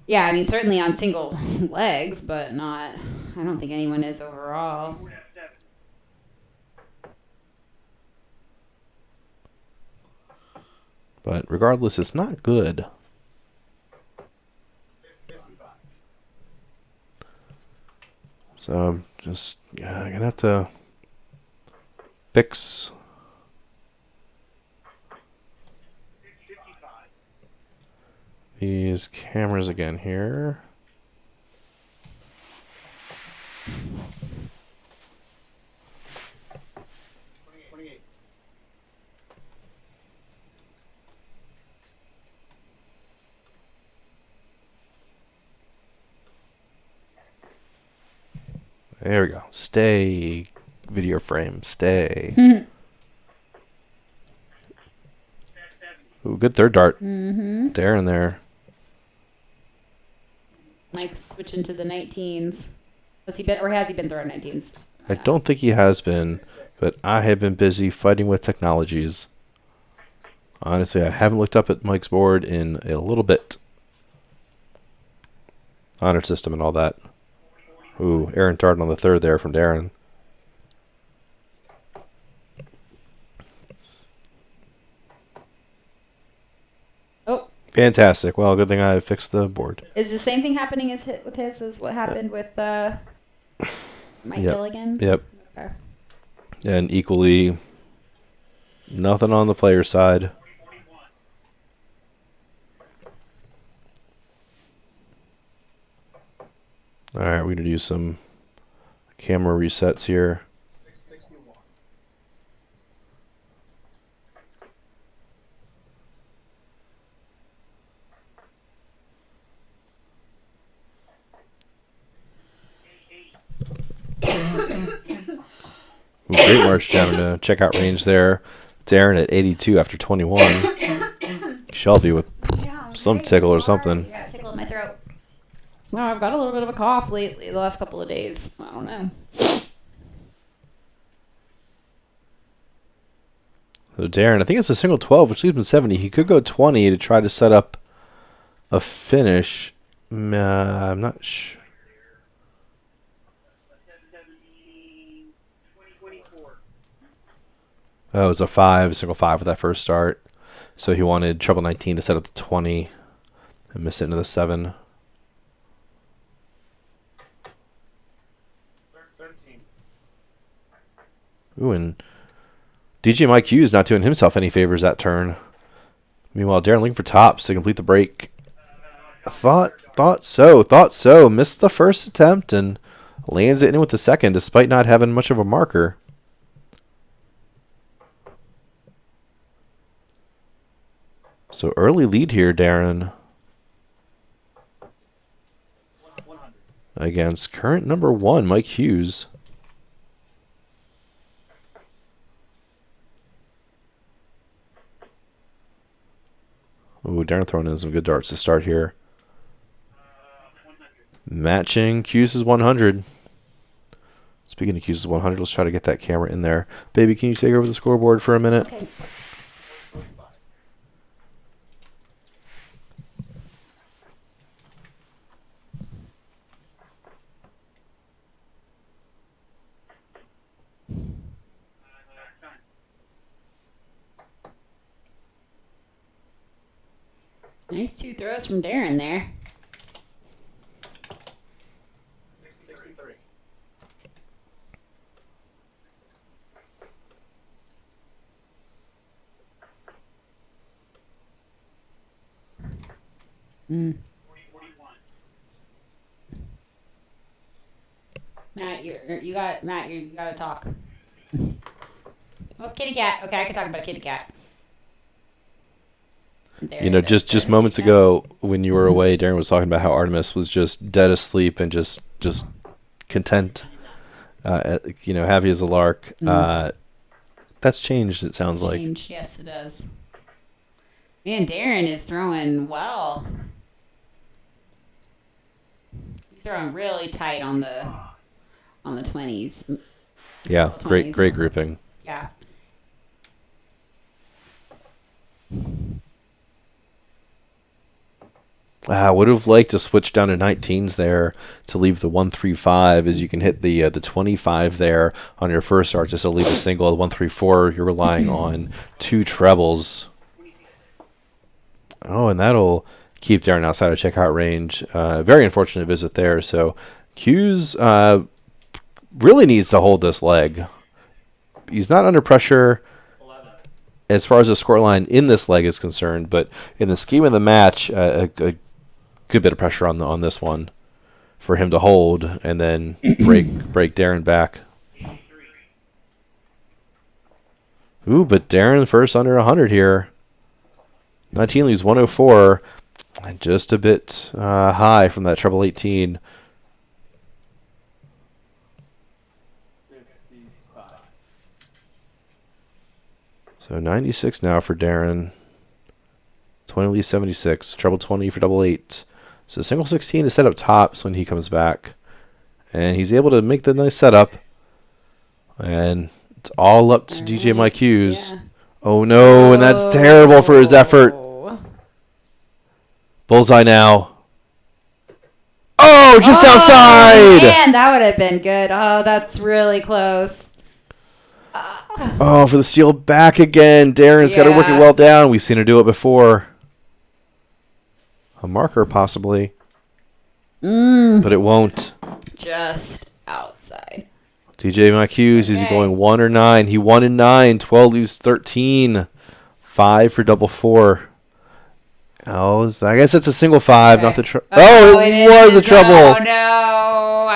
Yeah, I mean, certainly on single legs, but not. I don't think anyone is overall. But regardless, it's not good. So I'm just gonna have to fix these cameras again here. There we go. Stay, video frame. Stay. Ooh, good third dart. Darren there. Mike's switching to the 19s. Has he been throwing 19s? I don't think he has been, but I have been busy fighting with technologies. Honestly, I haven't looked up at Mike's board in a little bit. Honor system and all that. Ooh, Aaron dart on the third there from Darren. Oh. Fantastic. Well, good thing I fixed the board. Is the same thing happening with his as what happened with Mike Gilligan's? Yep. Okay. And equally, nothing on the player side. All right, we're going to do some camera resets here. Ooh, great march down to checkout range there. Darren at 82 after 21. Shelby with some tickle or something. Yeah, tickle in my throat. No, I've got a little bit of a cough lately, the last couple of days. I don't know. So Darren, I think it's a single 12, which leaves him 70. He could go 20 to try to set up a finish. I'm not sure. Oh, it was a single 5 with that first start. So he wanted treble 19 to set up the 20 and miss it into the 7. 13. Ooh, and DJ Mike Hughes not doing himself any favors that turn. Meanwhile, Darren looking for tops to complete the break. Thought so. Missed the first attempt and lands it in with the second despite not having much of a marker. So early lead here, Darren. Against current number 1, Mike Hughes. Ooh, Darren throwing in some good darts to start here. Matching Hughes' 100. Speaking of Hughes' 100, let's try to get that camera in there. Baby, can you take over the scoreboard for a minute? Okay. Nice 2 throws from Darren there. 63. Matt, you got to talk. Oh, kitty cat. Okay, I can talk about a kitty cat. Just moments ago when you were away, Darren was talking about how Artemis was just dead asleep and just content, happy as a lark. That's changed, it sounds like. Change. Yes, it does. Man, Darren is throwing well. He's throwing really tight on the 20s. Yeah, great 20s. grouping. Yeah. I would have liked to switch down to 19s there to leave the 1-3-5, as you can hit the 25 there on your first arch just to leave a single. The 1-3-4, you're relying on 2 trebles. Oh, and that'll keep Darren outside of checkout range. Very unfortunate visit there. So Hughes really needs to hold this leg. He's not under pressure as far as the scoreline in this leg is concerned, but in the scheme of the match, a good bit of pressure on this one for him to hold and then break Darren back. Ooh, but Darren first under 100 here. 19 leaves 104, and just a bit high from that treble 18. So 96 now for Darren. 20 leaves 76. Treble 20 for double 8. So single 16 is set up tops when he comes back. And he's able to make the nice setup. And it's all up to DJ Mike Hughes. Yeah. Oh no, and that's terrible for his effort. Bullseye now. Oh, just outside! Man, that would have been good. Oh, that's really close. Oh, for the steal back again. Darren's got to work it Yeah. well down. We've seen her do it before. A marker, possibly. But it won't. Just outside. DJ Mike Hughes is Okay. going 1 or 9. He won in 9. 12 leaves 13. 5 for double 4. Oh, I guess it's a single 5, not the treble. Oh, it was a treble. Oh, no.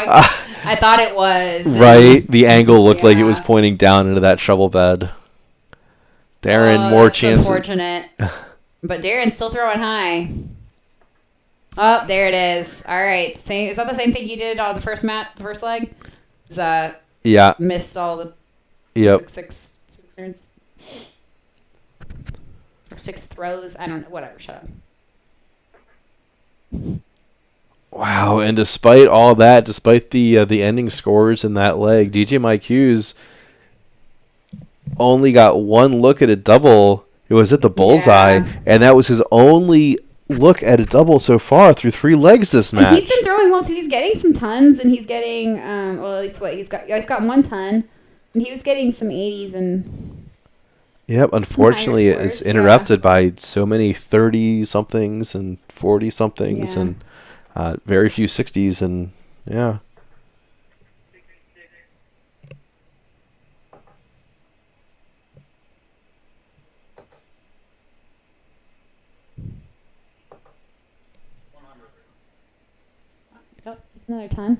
I thought it was. Right. The angle looked like it was Yeah. pointing down into that treble bed. Darren, Oh, more that's chances. unfortunate. But Darren's still throwing high. Oh, there it is. All right. Same. Is that the same thing you did on the first leg? Yeah. Missed all the Yep. six turns. Or 6 throws. I don't know. Whatever. Shut up. Wow, and despite all that, despite the ending scores in that leg, DJ Mike Hughes only got one look at a double. It was at the bullseye, Yeah. and that was his only look at a double so far through 3 legs this And match. he's been throwing well too. He's getting some tons, and he's getting well, at least what he's got. Yeah, he's got 1 ton, and he was getting some 80s and. Yep, unfortunately, scores, it's yeah. interrupted by so many 30-somethings and 40-somethings Yeah. and very few 60s, and yeah. Oh, it's another ton.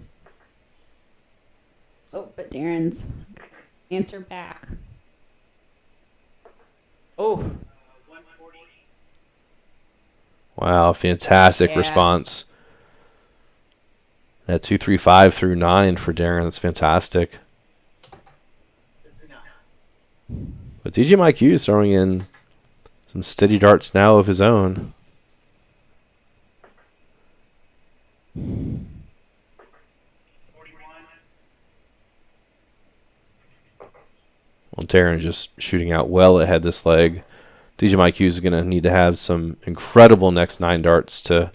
Oh, but Darren's answer back. Oh, Wow, fantastic Yeah. response. That 2-3-5 through 9 for Darren. That's fantastic. But DJ Mike Hughes throwing in some steady darts now of his own. Well, Darren just shooting out well ahead this leg. DJ Mike Hughes is going to need to have some incredible next 9 darts to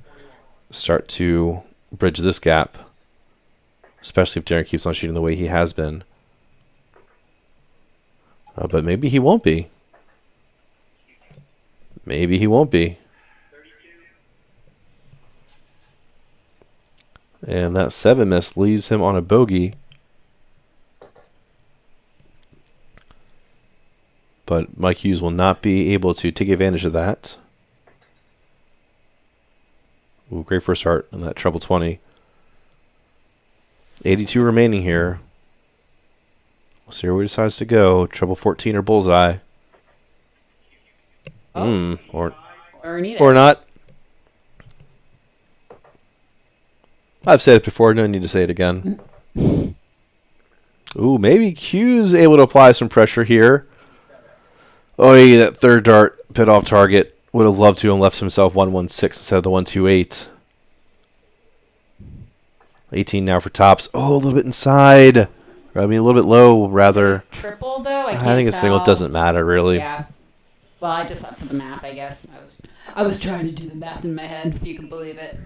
start to bridge this gap, especially if Darren keeps on shooting the way he has been. But maybe he won't be. Maybe he won't be. And that 7 miss leaves him on a bogey. But Mike Hughes will not be able to take advantage of that. Ooh, great first start on that treble 20. 82 remaining here. We'll see where he decides to go. Treble 14 or bullseye. Or not. I've said it before. No need to say it again. Ooh, maybe Hughes able to apply some pressure here. Oh, yeah, that third dart pit off target. Would have loved to and left himself 116 instead of the 128. 18 now for tops. Oh, a little bit inside. I mean, a little bit low, rather. Triple though. I think a single doesn't matter really. Yeah. Well, I just thought for the math, I guess. I was trying to do the math in my head, if you can believe it.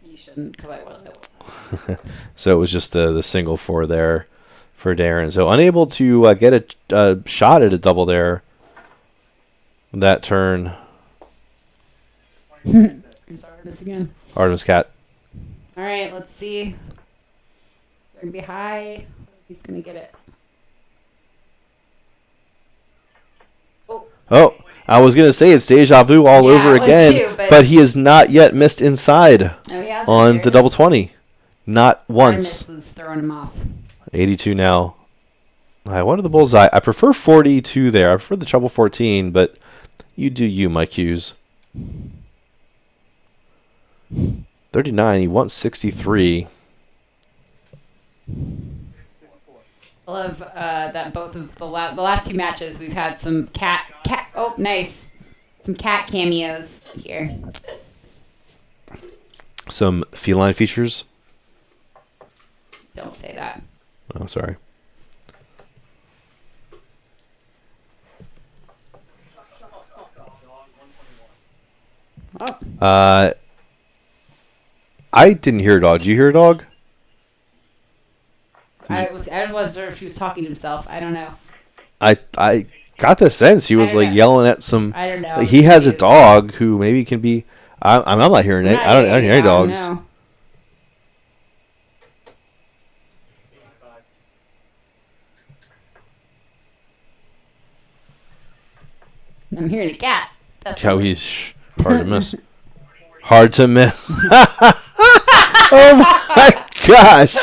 You shouldn't, because I will. So it was just the single four there for Darren. So unable to get a shot at a double there. That turn. Here's Artemis again. Artemis Cat. All right, let's see. They're going to be high. He's going to get it. Oh, I was going to say it's deja vu all over it was again, too, but he has not yet missed inside No, he hasn't. on the double 20. Not once. Artemis was throwing him off. 82 now. I wanted the bullseye. I prefer 42 there. I prefer the treble 14, but you do you, Mike Hughes. 39. He wants 63. I love that both of the last two matches we've had some cat. Oh, nice. Some cat cameos here. Some feline features. Don't say that. Oh, sorry. Oh. I didn't hear a dog. Did you hear a dog? I wasn't sure if he was talking to himself. I don't know. I got the sense he was like yelling at some. I don't know. Like, he has a dog who maybe can be. I'm not hearing it. I don't hear any dogs. No. I'm hearing a cat. Oh, he's hard to miss. Hard to miss. Oh my gosh!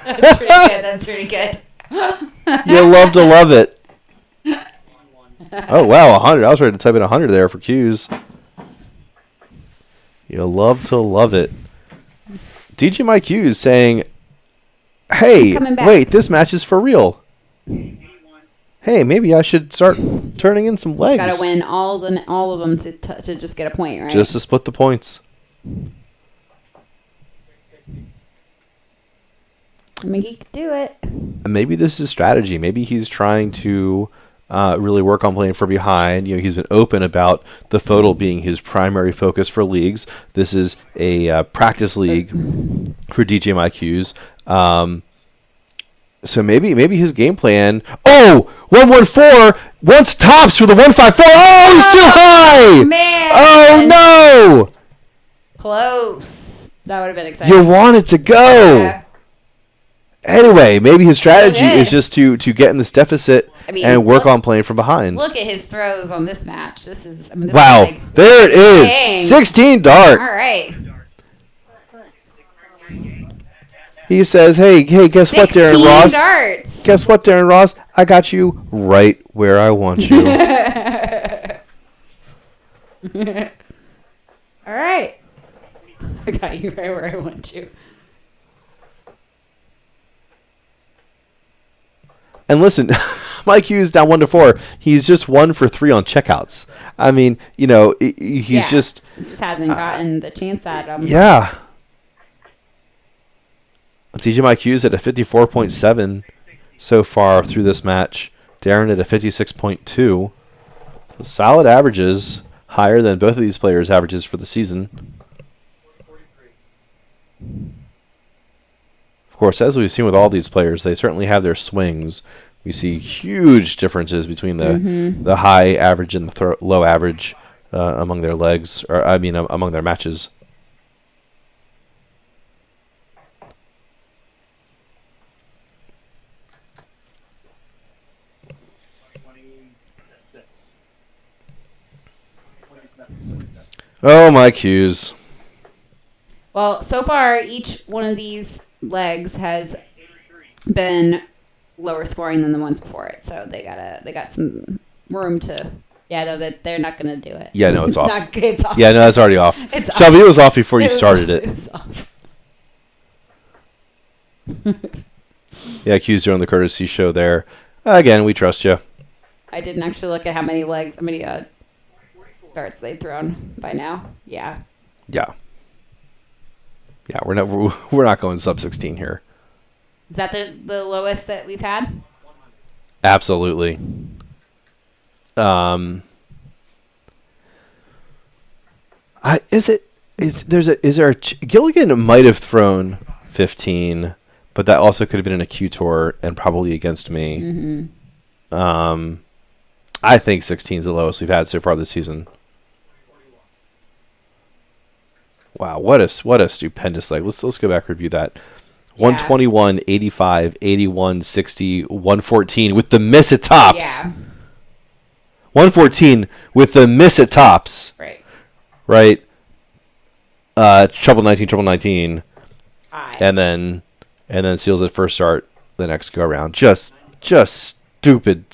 That's pretty good. That's pretty good. You'll love to love it. Oh wow, 100. I was ready to type in 100 there for Hughes. You'll love to love it. DJ Mike Hughes saying, "Hey, wait, this match is for real. Hey, maybe I should start turning in some legs. Got to win all of them to just get a point, right? Just to split the points." I mean, he could do it. And maybe this is strategy. Maybe he's trying to really work on playing for behind. You know, he's been open about the photo being his primary focus for leagues. This is a practice league for DJ Mike Hughes. So maybe his game plan. Oh, 114 wants tops for the 154. Oh, he's too high. Man. Oh no. Close. That would have been exciting. You want it to go. Yeah. Anyway, maybe his strategy is just to get in this deficit and work on playing from behind. Look at his throws on this match. This is wow. Is like, there it is. dang. 16 dart. All right. He says, hey, guess what, Darren Ross? Darts. Guess what, Darren Ross? I got you right where I want you. All right. I got you right where I want you. And listen, Mike Hughes down 1-4. He's just 1 for 3 on checkouts. I mean, you know, he's just... He just hasn't gotten the chance at him. Yeah. TJ Mike Hughes at a 54.7 so far through this match. Darren at a 56.2. Solid averages, higher than both of these players' averages for the season. Of course, as we've seen with all these players, they certainly have their swings. We see huge differences between the high average and the low average among their legs, or among their matches. Oh, Mike Hughes. Well, so far, each one of these legs has been lower scoring than the ones before it. So they got some room to. Yeah, no, that they're not going to do it. Yeah, no, it's off. It's off. Yeah, no, that's already off. It's Shelby, off. it was off before you started it. It's off. Yeah, Hughes doing the courtesy show there. Again, we trust you. I didn't actually look at how many darts they'd thrown by now. Yeah. Yeah. Yeah, we're not going sub 16 here. Is that the lowest that we've had? Absolutely. Gilligan might have thrown 15, but that also could have been in a Q tour and probably against me. Mm-hmm. I think 16 is the lowest we've had so far this season. Wow, what a stupendous leg. Let's go back and review that. 121, 85, 81, 60, 114 with the miss at tops. Yeah. 114 with the miss at tops. Right. Trouble 19. Aye. And then seals at first start the next go around. Just stupid.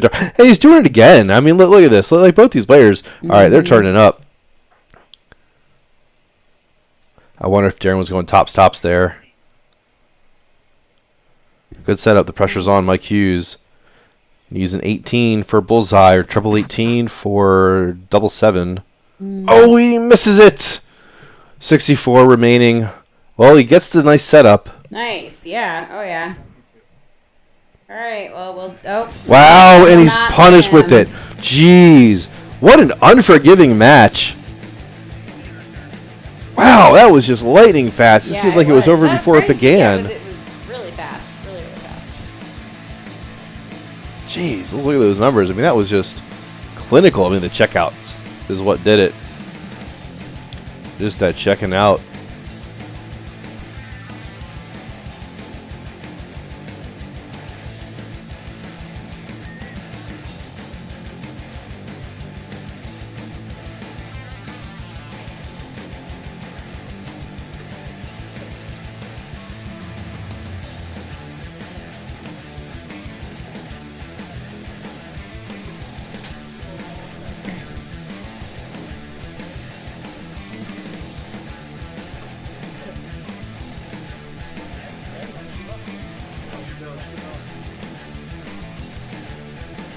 And he's doing it again. I mean, look at this. Like both these players. All right, they're turning up. I wonder if Darren was going tops there. Good setup. The pressure's on Mike Hughes. Using 18 for bullseye or treble 18 for double 7. Oh, he misses it. 64 remaining. Well, he gets the nice setup. Nice. Yeah. Oh, yeah. All right. Well, Wow, and he's not punished with him. it. Jeez. What an unforgiving match. Wow, that was just lightning fast. It Yeah, seemed like it was over before it began. Yeah, it was really fast. Really, really fast. Jeez, let's look at those numbers. I mean, that was just clinical. I mean, the checkouts is what did it. Just that checking out.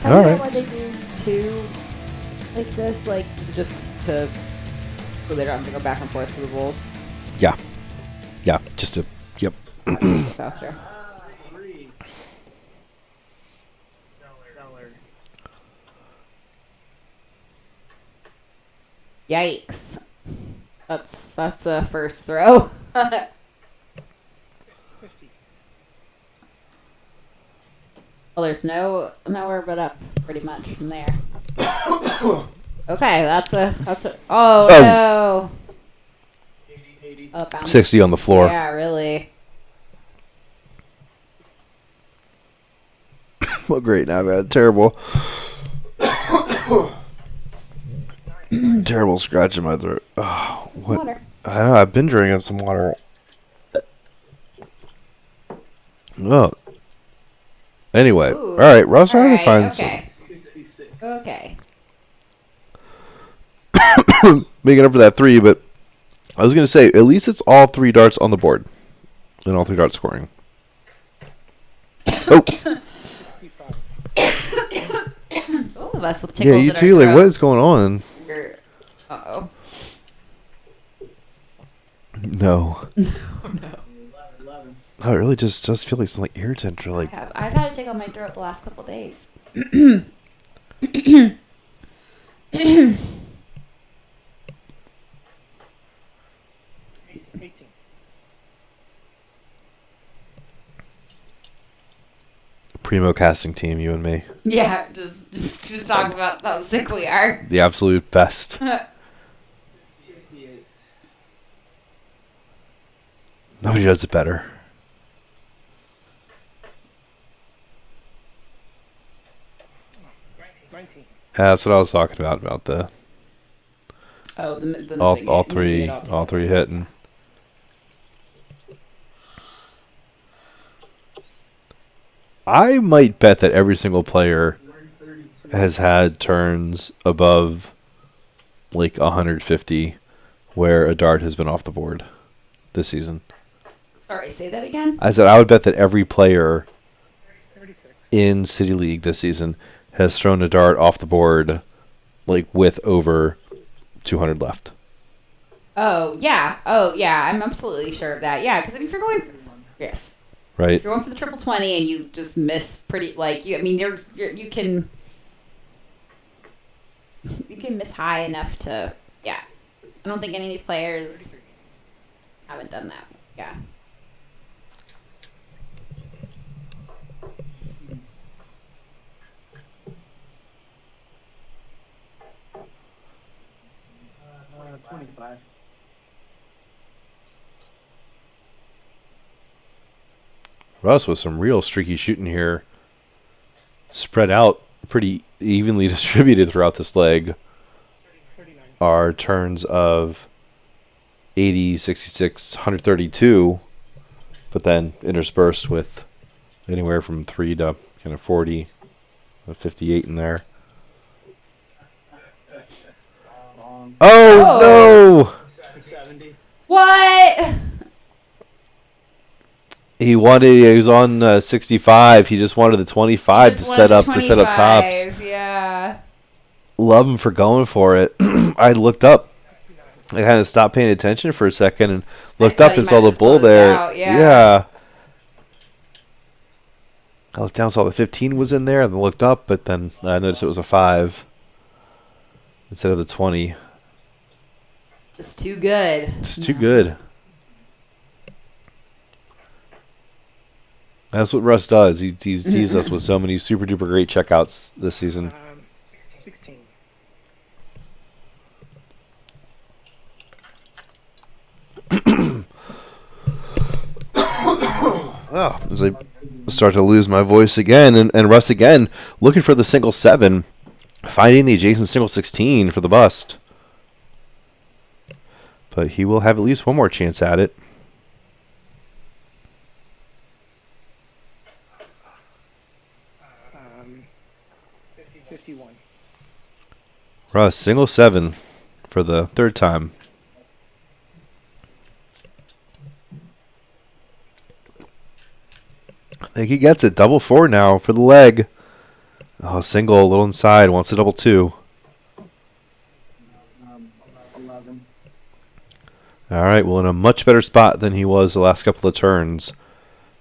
I don't All know right. why they do two like this. Like, it's just so they don't have to go back and forth to the bulls. Yeah. Yeah, just to, yep. Faster. $3. Dollar. Yikes. That's a first throw. 50. Well, there's nowhere but up, pretty much from there. Okay, that's a. Oh no! 80. Oh, bounce. 60 on the floor. Yeah, really. Well, great. Now I've had terrible scratch in my throat. Oh, what? Water. I know. I've been drinking some water. Oh. Anyway, Ooh. all right. Russ, trying to Alright, find okay. 66. Okay. some making up for that 3, but I was going to say at least it's all 3 darts on the board and all 3 darts scoring. Oh, 65. Both of us with tickles. yeah, you in our too. Like, throat. what is going on? Uh-oh. No. 11. I really just feel like some like irritant or like. I've had a tickle in my throat the last couple days. 18. Primo casting team, you and me. Yeah, just talk about how sick we are. The absolute best. 58. Nobody does it better. 19. That's what I was talking about the Oh, the all missing it, three missing it altogether. hitting. I might bet that every single player 132. has had turns above like 150 where a dart has been off the board this season. Sorry, say that again. I said I would bet that every player 36. in City League this season has thrown a dart off the board, like with over 200 left. Oh yeah. I'm absolutely sure of that. Yeah, because if you're going, yes, Right? if you're going for the triple 20 and you just miss pretty, like you. I mean, you can miss high enough to. Yeah, I don't think any of these players haven't done that. Yeah. Uh, 25. Russ with some real streaky shooting here. Spread out pretty evenly distributed throughout this leg 39. are turns of 80, 66, 132, but then interspersed with anywhere from 3 to kind of 40, 58 in there. Long. Oh, no! 70. What? He was on 65. He just wanted the 25 to set up tops. Yeah. Love him for going for it. I looked up. I kind of stopped paying attention for a second and looked up he and saw might the have bull closed there. out, yeah. I looked down, saw the 15 was in there, and then looked up, but then I noticed it was a 5 instead of the 20. Just too good. It's too good. That's what Russ does. He teased us with so many super duper great checkouts this season. 16. Oh, as I start to lose my voice again, and Russ again looking for the single 7, finding the adjacent single 16 for the bust. But he will have at least one more chance at it. Um, 51. Russ, single 7 for the third time. I think he gets it. Double 4 now for the leg. Oh, single, a little inside. Wants a double 2. 11. All right, well, in a much better spot than he was the last couple of turns.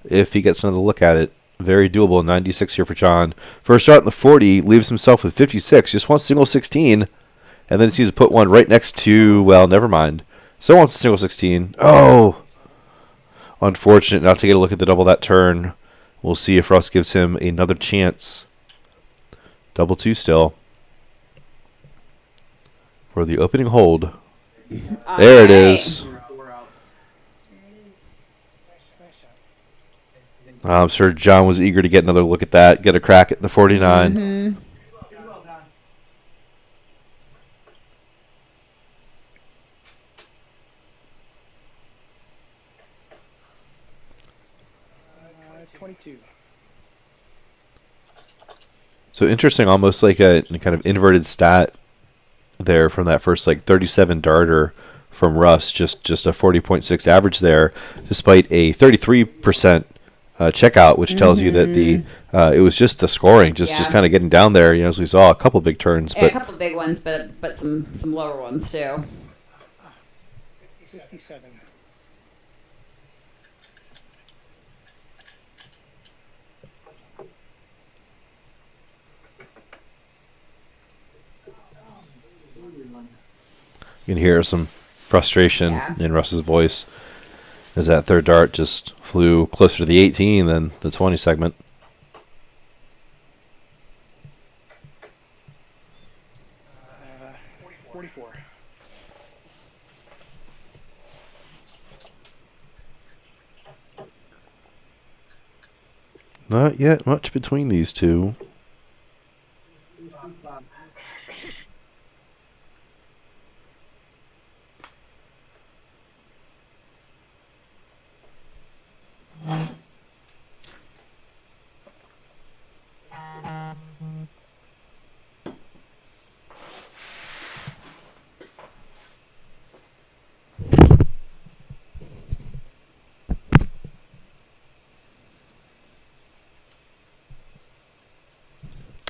If he gets another look at it. Very doable. 96 here for John. First shot in the 40. Leaves himself with 56. Just wants single 16. And then he needs to put one right next to, well, never mind. Still wants a single 16. Oh! Unfortunate not to get a look at the double that turn. We'll see if Russ gives him another chance. Double 2 still. For the opening hold. There it is. 4 out. I'm sure John was eager to get another look at that. Get a crack at the 49. Mm-hmm. Well done. 22. So interesting, almost like a kind of inverted stat there from that first like 37 darter from Russ, just a 40.6 average there, despite a 33% checkout, which tells you that the it was just the scoring, just kind of getting down there. You know, as we saw a couple big turns, Yeah, but a couple of big ones, but some lower ones too. 57. you can hear some frustration in Russ's voice as that third dart just flew closer to the 18 than the 20 segment. Uh, 44. Not yet much between these two.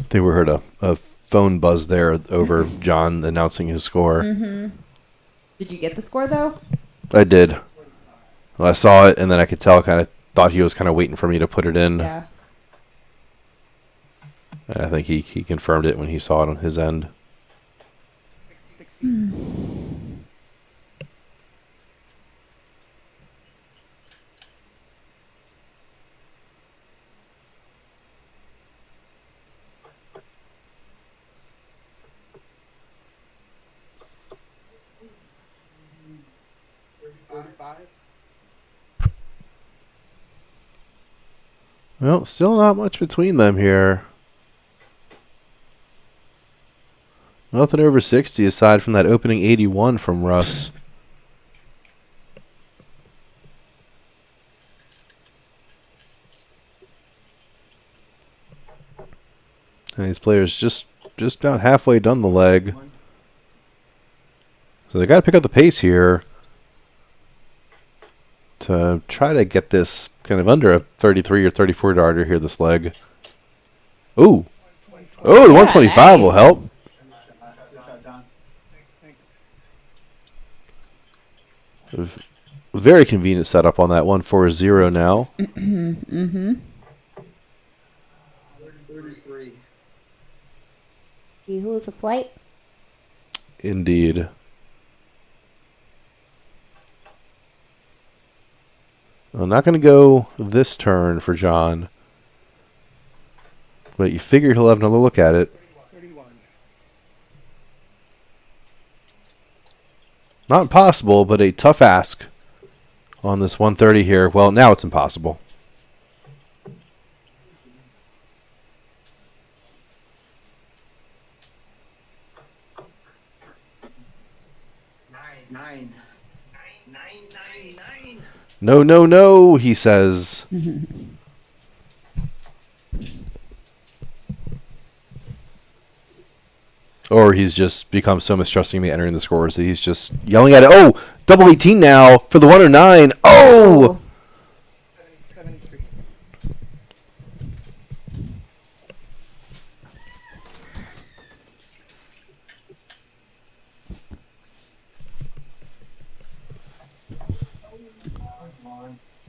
think we heard a phone buzz there over John announcing his score. Did you get the score though? I did. Well, I saw it, and then I could tell. Kind of thought he was kind of waiting for me to put it in. Yeah. And I think he confirmed it when he saw it on his end. Well, still not much between them here. Nothing over 60 aside from that opening 81 from Russ. And these players just about halfway done the leg. So they got to pick up the pace here to try to get this kind of under a 33 or 34 darter here this leg. Ooh. Oh, the 125 will help. Very convenient setup on that 140 now. He who was a flight. Indeed. I'm not going to go this turn for John. But you figure he'll have another look at it. 31. Not impossible, but a tough ask on this 130 here. Well, now it's impossible. Nine. No, no, no, he says. Or he's just become so mistrusting me entering the scores that he's just yelling at it. Oh, double 18 now for the 109. Oh! 73.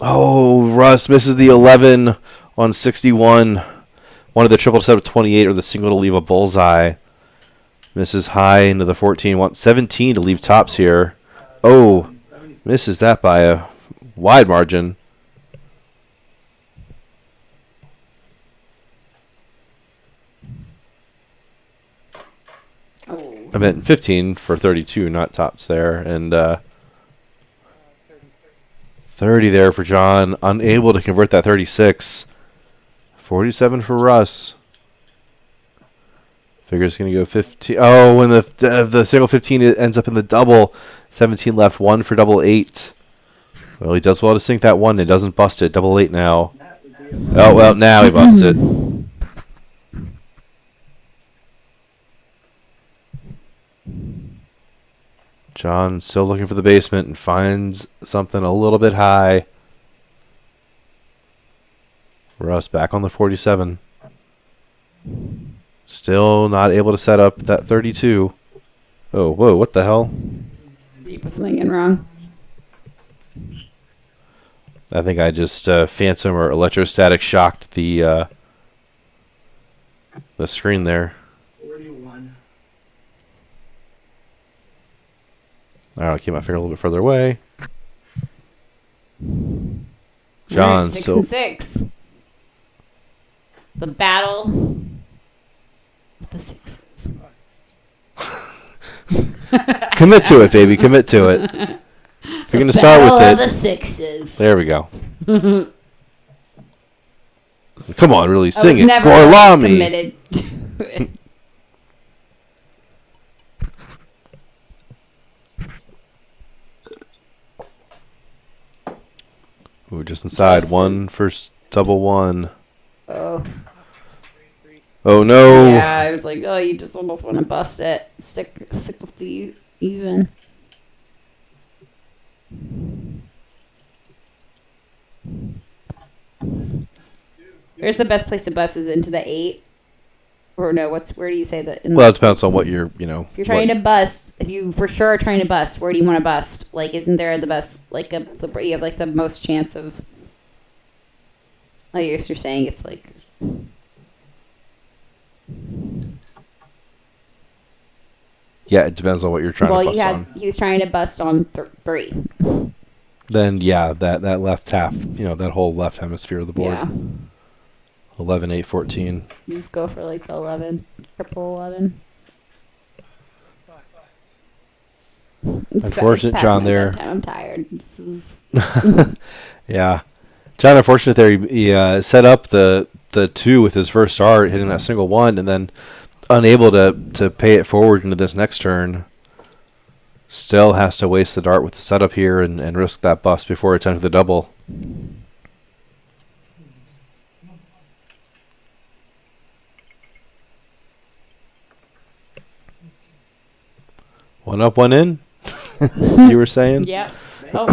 Oh, Russ misses the 11 on 61. Wanted the triple to set up 28 or the single to leave a bullseye. Misses high into the 14. Wants 17 to leave tops here. Oh, misses that by a wide margin. I meant 15 for 32, not tops there. And 30 there for John. Unable to convert that 36. 47 for Russ. Figure's going to go 15. Oh, and the single 15 ends up in the double. 17 left, 1 for double 8. Well, he does well to sink that one. It doesn't bust it. Double 8 now. Oh, well, now he busts it. John still looking for the basement and finds something a little bit high. Russ back on the 47. Still not able to set up that 32. Oh, whoa, what the hell? He was swinging wrong. I think I just phantom or electrostatic shocked the screen there. 41. All right, I'll keep my finger a little bit further away. John, 6 so and 6. The battle of the sixes. commit to it, baby. Commit to it. If you're going to start Battle of with the it, sixes. there we go. Come on, really I sing was it. never Gorlami. committed to it. Ooh, just inside. Yes. One for double one. Oh. Oh, no. Yeah, I was like, oh, you just almost want to bust it. Stick with the even. Where's the best place to bust? Is it into the 8 or no, where do you say that? Well, it depends on what you're, If you're trying to bust, if you for sure are trying to bust, where do you want to bust? Like, isn't there the best, like, you have, like, the most chance of, like, you're saying it's, like... Yeah, it depends on what you're trying to bust on. He was trying to bust on 3. Then, yeah, that left half, that whole left hemisphere of the board. Yeah. 11, 8, 14. You just go for, like, the 11, triple 11. Unfortunate, it's John, my there. bedtime. I'm tired. This is... Yeah. John, unfortunate there. He set up the 2 with his first start, hitting that single 1, and then unable to pay it forward into this next turn. Still has to waste the dart with the setup here and risk that bust before attempting the double. One up, one in, you were saying? Yep. Oh.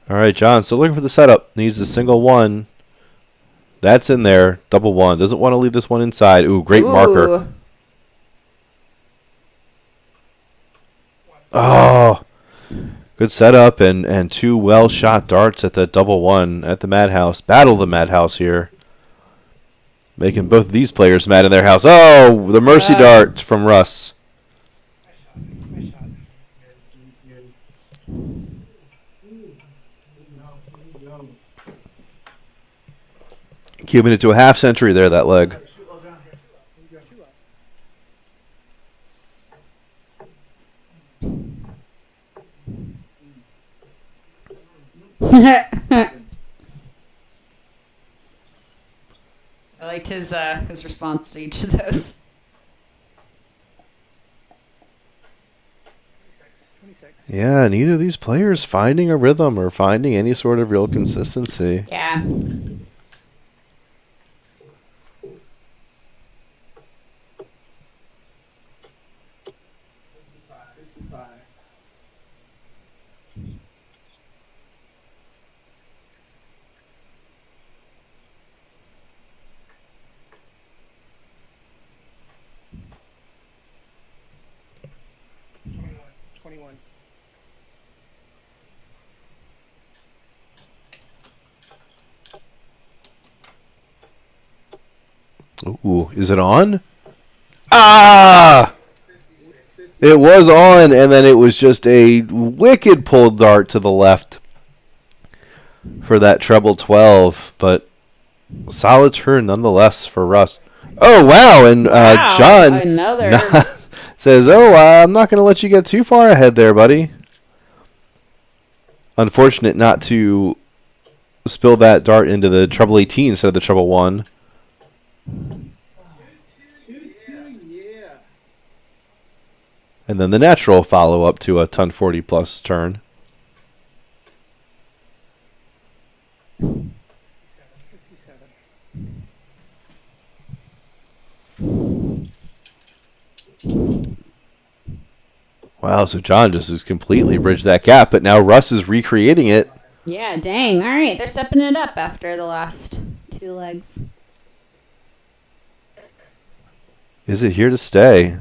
All right, John, still looking for the setup. Needs the single 1. That's in there. Double 1. Doesn't want to leave this one inside. Ooh, great marker. Oh, good setup and 2 well-shot darts at the double 1 at the Madhouse. Battle the Madhouse here. Making both of these players mad in their house. Oh, the mercy dart from Russ. Giving it to a half century there, that leg. I liked his response to each of those. 26. Yeah, neither of these players finding a rhythm or finding any sort of real consistency. Yeah. Ooh, is it on? Ah! It was on, and then it was just a wicked pull dart to the left for that treble 12, but solid turn nonetheless for Russ. Oh, wow, and Wow, John another. says, I'm not going to let you get too far ahead there, buddy. Unfortunate not to spill that dart into the treble 18 instead of the treble 1. 2-2, yeah. And then the natural follow-up to a ton 40-plus turn. 57. Wow, so John just has completely bridged that gap, but now Russ is recreating it. Yeah, dang. All right, they're stepping it up after the last 2 legs. Is it here to stay?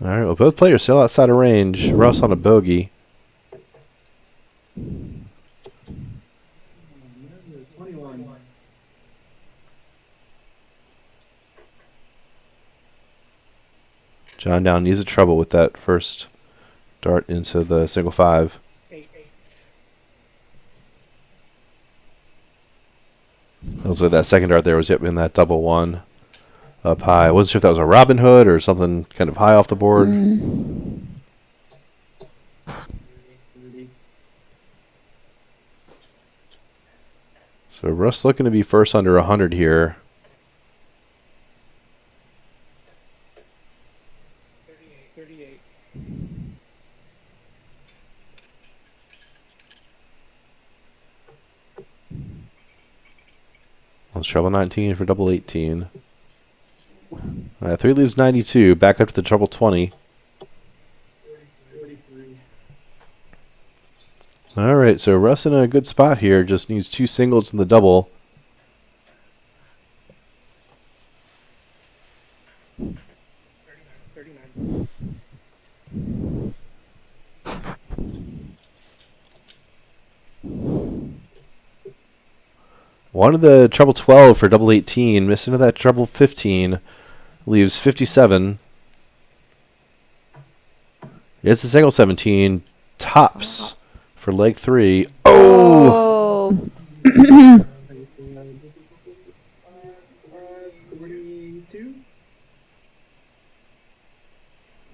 All right, well, both players still outside of range. Russ on a bogey. John down needs a trouble with that first dart into the single 5. Looks like that second dart there was in that double 1 up high. I wasn't sure if that was a Robin Hood or something kind of high off the board. So Russ looking to be first under 100 here. 38. Let's treble 19 for double 18. 3 leaves 92. Back up to the treble 20. 33. All right, so Russ in a good spot here. Just needs 2 singles in the double. 39. Wanted the treble 12 for double 18. Missing to that treble 15. Leaves 57. It's a single 17. Tops for leg 3. Oh! Oh. 42.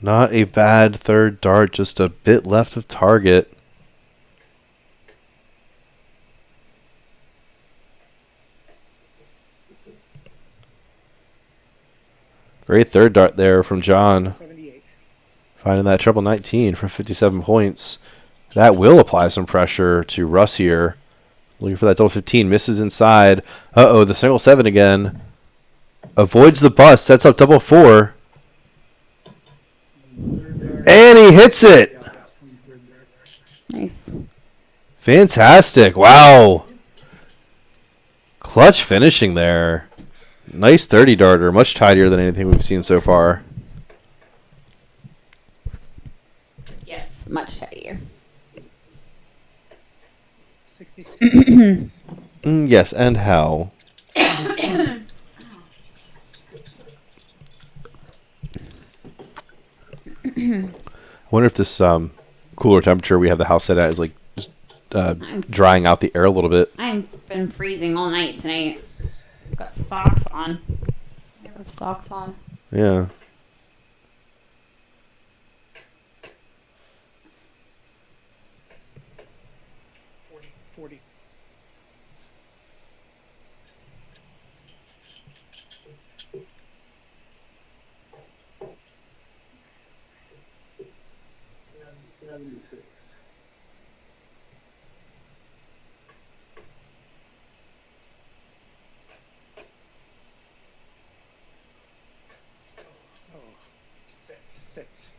Not a bad third dart, just a bit left of target. Great third dart there from John. 78. Finding that treble 19 for 57 points. That will apply some pressure to Russ here. Looking for that double 15. Misses inside. Uh-oh, the single 7 again. Avoids the bust. Sets up double 4. And he hits it! Nice. Fantastic. Wow. Clutch finishing there. Nice 30 darter. Much tidier than anything we've seen so far. Yes, much tidier. 66. Yes, and how? I wonder if this cooler temperature we have the house set at is like just, drying out the air a little bit. I've been freezing all night tonight. Got socks on. I have socks on. Yeah. Forty. Oh, six.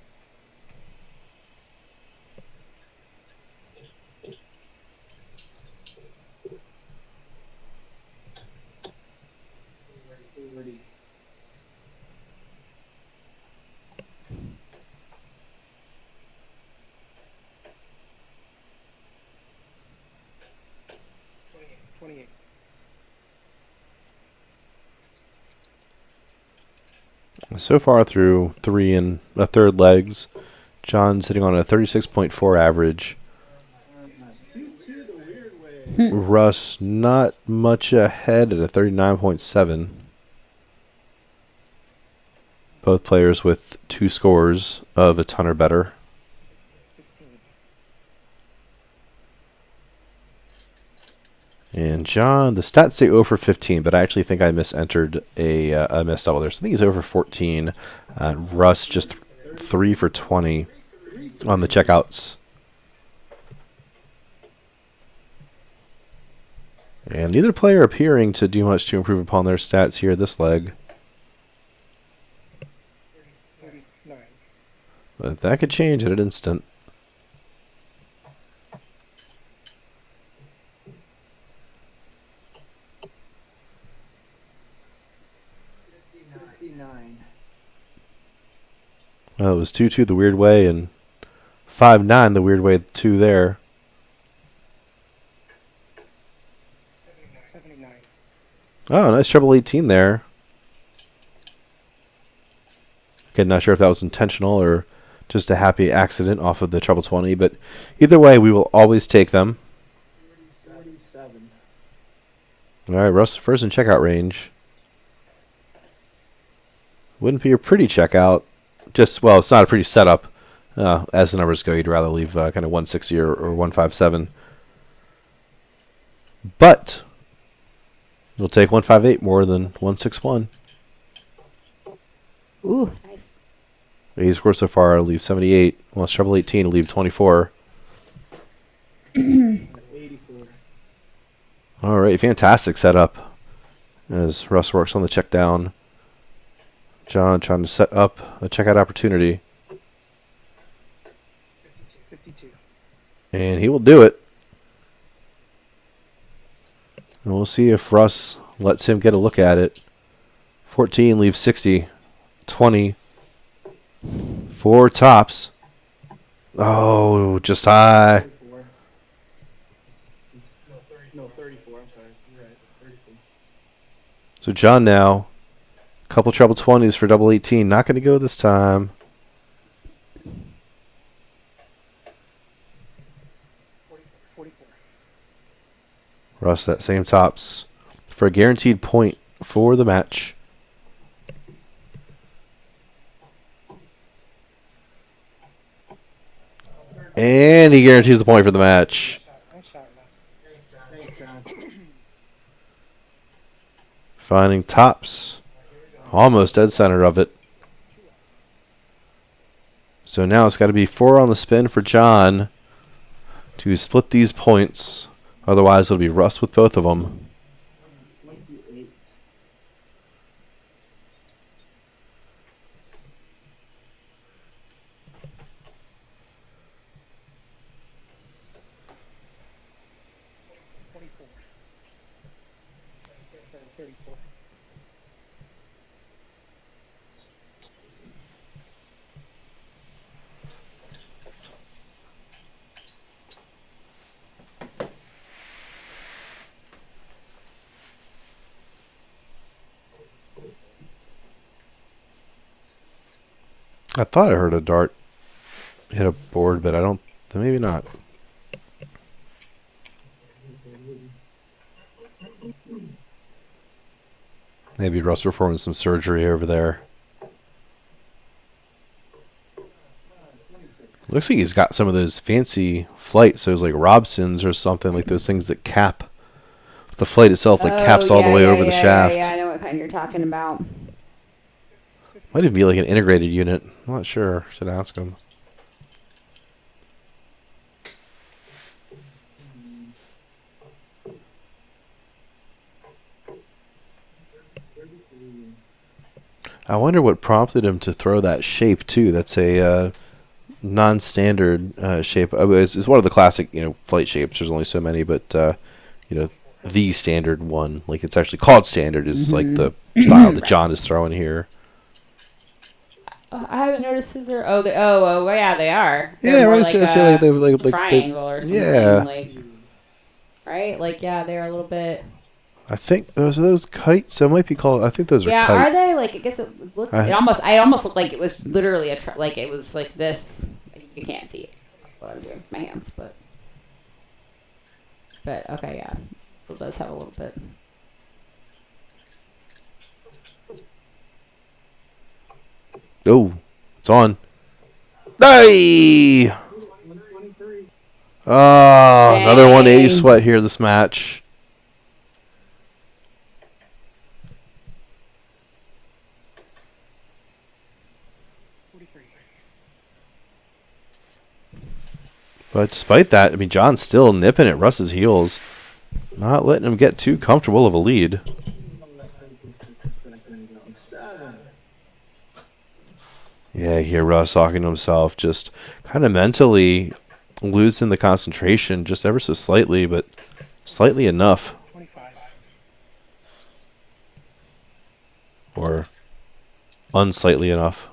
Twenty-eight. So far through 3 and a third legs, John's sitting on a 36.4 average. 2-2 the weird way. Russ not much ahead at a 39.7. Both players with 2 scores of a ton or better. 16. And John, the stats say 0 for 15, but I actually think I misentered a missed double there. So I think he's 0 for 14. Russ just 3 for 20 on the checkouts. And neither player appearing to do much to improve upon their stats here this leg. 39. But that could change at an instant. Well, it was 2-2 the weird way and 5-9 the weird way 2 there. 79. Oh, nice treble 18 there. Again, not sure if that was intentional or just a happy accident off of the treble 20, but either way, we will always take them. 37. All right, Russ first in checkout range. Wouldn't be a pretty checkout. Just, well, it's not a pretty setup. As the numbers go, you'd rather leave kind of 160 or 157. But you'll take 158 more than 161. Ooh, nice. He scores so far, leave 78. Well, it's treble 18, leave 24. 84. All right, fantastic setup as Russ works on the check down. John trying to set up a checkout opportunity. 52. And he will do it. We'll see if Russ lets him get a look at it. 14 leaves 60. 20. 4 tops. Oh, just high. 34. No, 34. I'm sorry. You're right. 34. So John now, couple treble 20s for double 18. Not going to go this time. 44. Russ, that same tops for a guaranteed point for the match. And he guarantees the point for the match. Nice shot, Russ. Thanks, John. Finding tops. Almost dead center of it. So now it's got to be 4 on the spin for John to split these points. Otherwise, it'll be Russ with both of them. 28. I thought I heard a dart hit a board, but I don't. Maybe not. Maybe Russ performing some surgery over there. Looks like he's got some of those fancy flights, those like Robsons or something, like those things that cap the flight itself, like caps all the way over the shaft. Yeah, I know what kind you're talking about. Might even be like an integrated unit. I'm not sure. Should ask him. I wonder what prompted him to throw that shape too. That's a non-standard shape. It's one of the classic, flight shapes. There's only so many, but the standard one, like it's actually called standard, is like the style that John is throwing here. I haven't noticed scissor. Oh, yeah, they are. Yeah, They're more right. like So, a like triangle or something. yeah. Like, right? Like, yeah, they're a little bit. I think those kites. So it might be called. I think those are Yeah, kite. are they? Like, I guess it looked. I almost looked like it was literally like it was like this. You can't see it, what I'm doing with my hands, but okay, yeah. So it does have a little bit. Oh, it's on. Hey! 123. Oh, another Dang. 180 sweat here this match. But despite that, I mean, John's still nipping at Russ's heels. Not letting him get too comfortable of a lead. Yeah, you hear Russ talking to himself, just kind of mentally losing the concentration just ever so slightly, but slightly enough. 25. Or unslightly enough.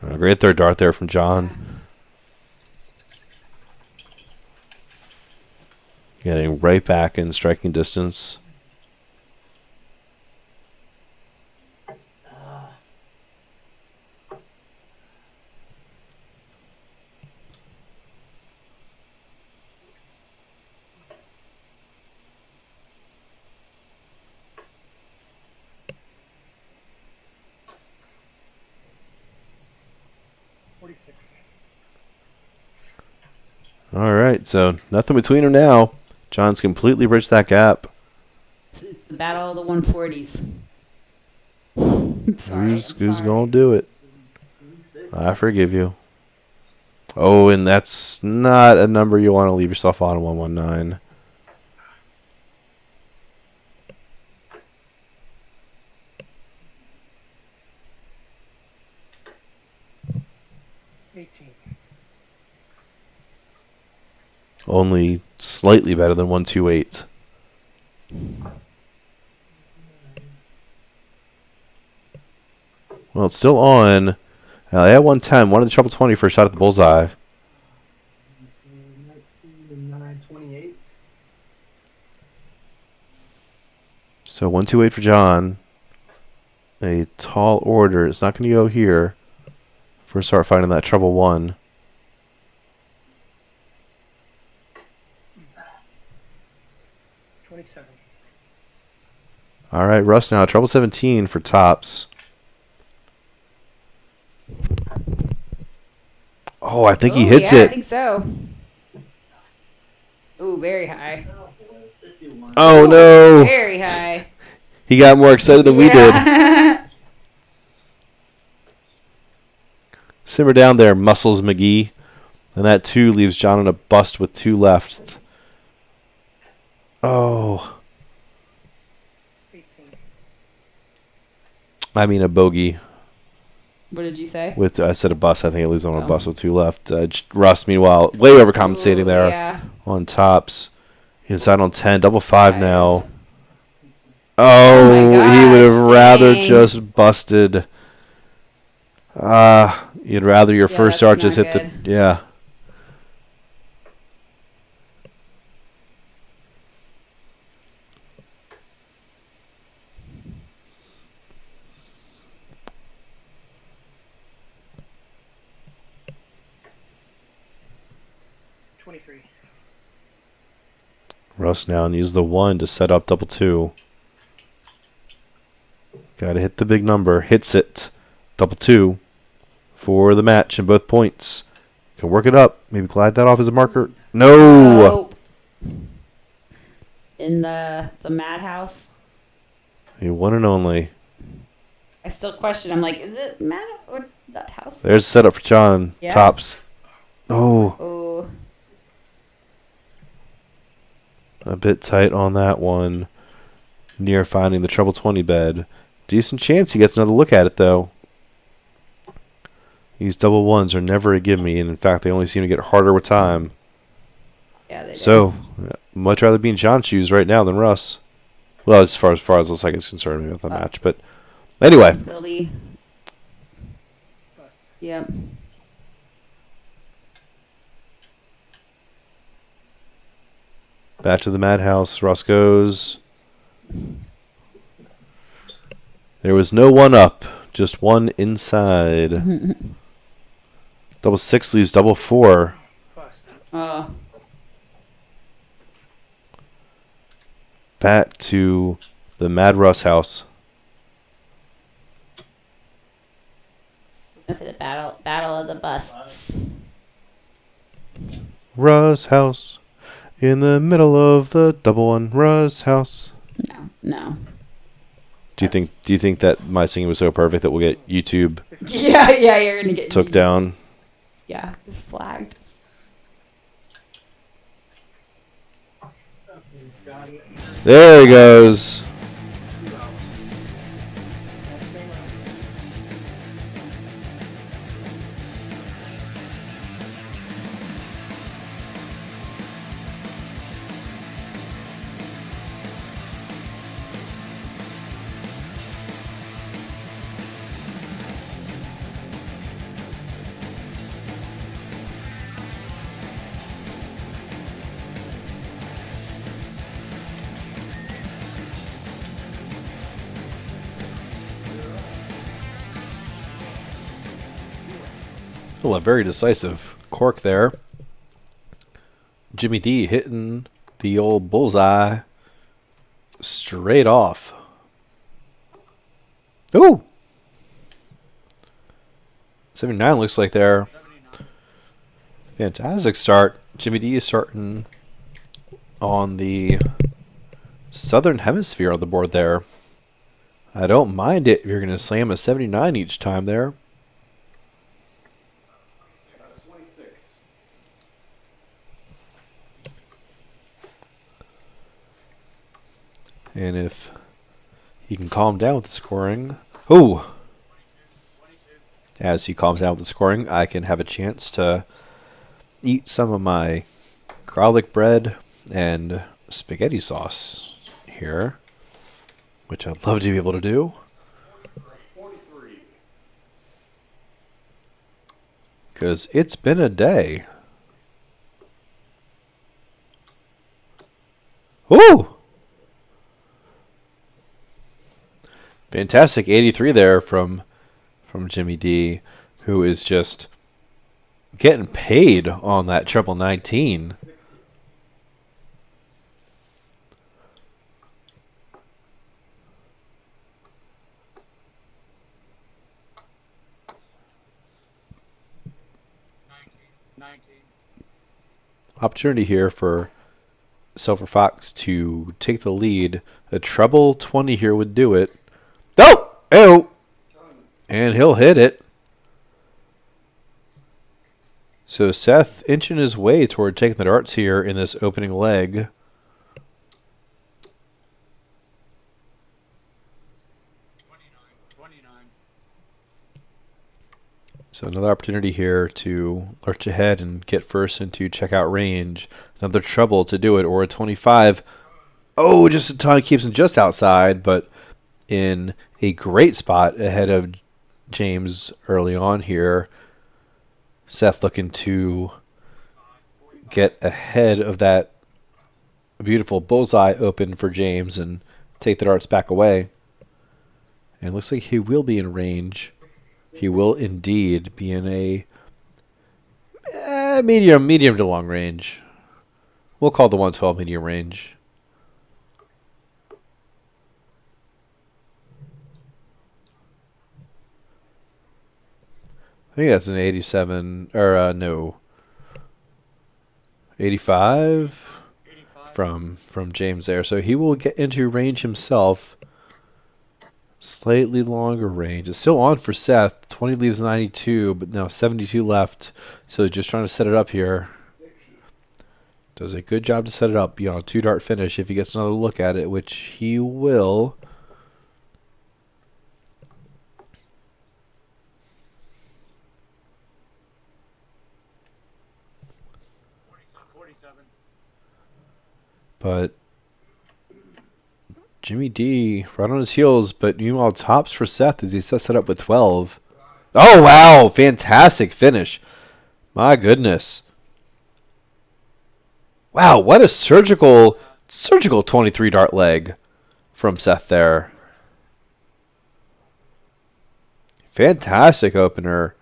A great third dart there from John. Getting right back in striking distance. All right, so nothing between them now. John's completely bridged that gap. It's the battle of the 140s. Who's going to do it? I forgive you. Oh, and that's not a number you want to leave yourself on 119. 18. Only slightly better than 128. Well, it's still on. They had 110. Wanted the treble 20 for a shot at the bullseye. 19 and 9, 28. So 128 for John. A tall order. It's not going to go here. First start finding that treble 1. All right, Russ now. Treble 17 for tops. Oh, I think he hits I it. think so. Ooh, very high. Oh, no. Very high. He got more excited than we did. did. Simmer down there, Muscles McGee. And that 2 leaves John on a bust with 2 left. Oh. 18. I mean a bogey. What did you say? I said a bust. I think it leaves on a bust with 2 left. Russ, meanwhile, way overcompensating there Yeah. on tops. He inside on 10. Double 5 Right. now. Oh Oh, my he would have gosh, rather dang. just busted. You'd rather your Yeah, first that's start just not hit the. good. Yeah. Russ now needs the 1 to set up double 2. Got to hit the big number. Hits it. Double 2 for the match and both points. Can work it up. Maybe glide that off as a marker. No. In the madhouse. A 1 and only. I still question. I'm like, is it mad or that house? There's setup for John. Yeah. Tops. Oh. Oh. A bit tight on that one. Near finding the treble 20 bed. Decent chance he gets another look at it, though. These double 1s are never a gimme, and in fact, they only seem to get harder with time. Yeah, they do. So, much rather be in John's shoes right now than Russ. Well, as far as looks like it's concerned with the match. But anyway. Silly. Yep. Back to the madhouse. Russ goes. There was no 1 up, just 1 inside. Double 6 leaves double 4. Oh. Back to the Mad Russ house. I was gonna say the battle of the busts. Russ house. In the middle of the double 1. Russ house. No. Do you think that my singing was so perfect that we'll get YouTube Yeah, you're gonna get took down? Yeah, just flagged. There he goes. Well, a very decisive cork there. Jimmy D hitting the old bullseye straight off. Ooh! 79 looks like they're fantastic start. Jimmy D is starting on the southern hemisphere on the board there. I don't mind it if you're going to slam a 79 each time there. And if he can calm down with the scoring. Oh! As he calms down with the scoring, I can have a chance to eat some of my garlic bread and spaghetti sauce here, which I'd love to be able to do. 43. Because it's been a day. Ooh! Fantastic 83 there from Jimmy D, who is just getting paid on that triple 19. Opportunity here for Silver Fox to take the lead. A treble 20 here would do it. Oh! Oh! And he'll hit it. So Seth inching his way toward taking the darts here in this opening leg. So another opportunity here to lurch ahead and get first into checkout range. Another treble to do it, or a 25. Oh, just a ton keeps him just outside, but in a great spot ahead of James early on here. Seth looking to get ahead of that beautiful bullseye open for James and take the darts back away. And it looks like he will be in range. He will indeed be in a medium to long range. We'll call the 112 medium range. I think that's an 87, or no, 85 from James there. So he will get into range himself. Slightly longer range. It's still on for Seth. 20 leaves 92, but now 72 left. So just trying to set it up here. Does a good job to set it up beyond a 2-dart finish if he gets another look at it, which he will. But Jimmy D right on his heels, but meanwhile tops for Seth as he sets it up with 12. Oh, wow. Fantastic finish. My goodness. Wow, what a surgical 23 dart leg from Seth there. Fantastic opener.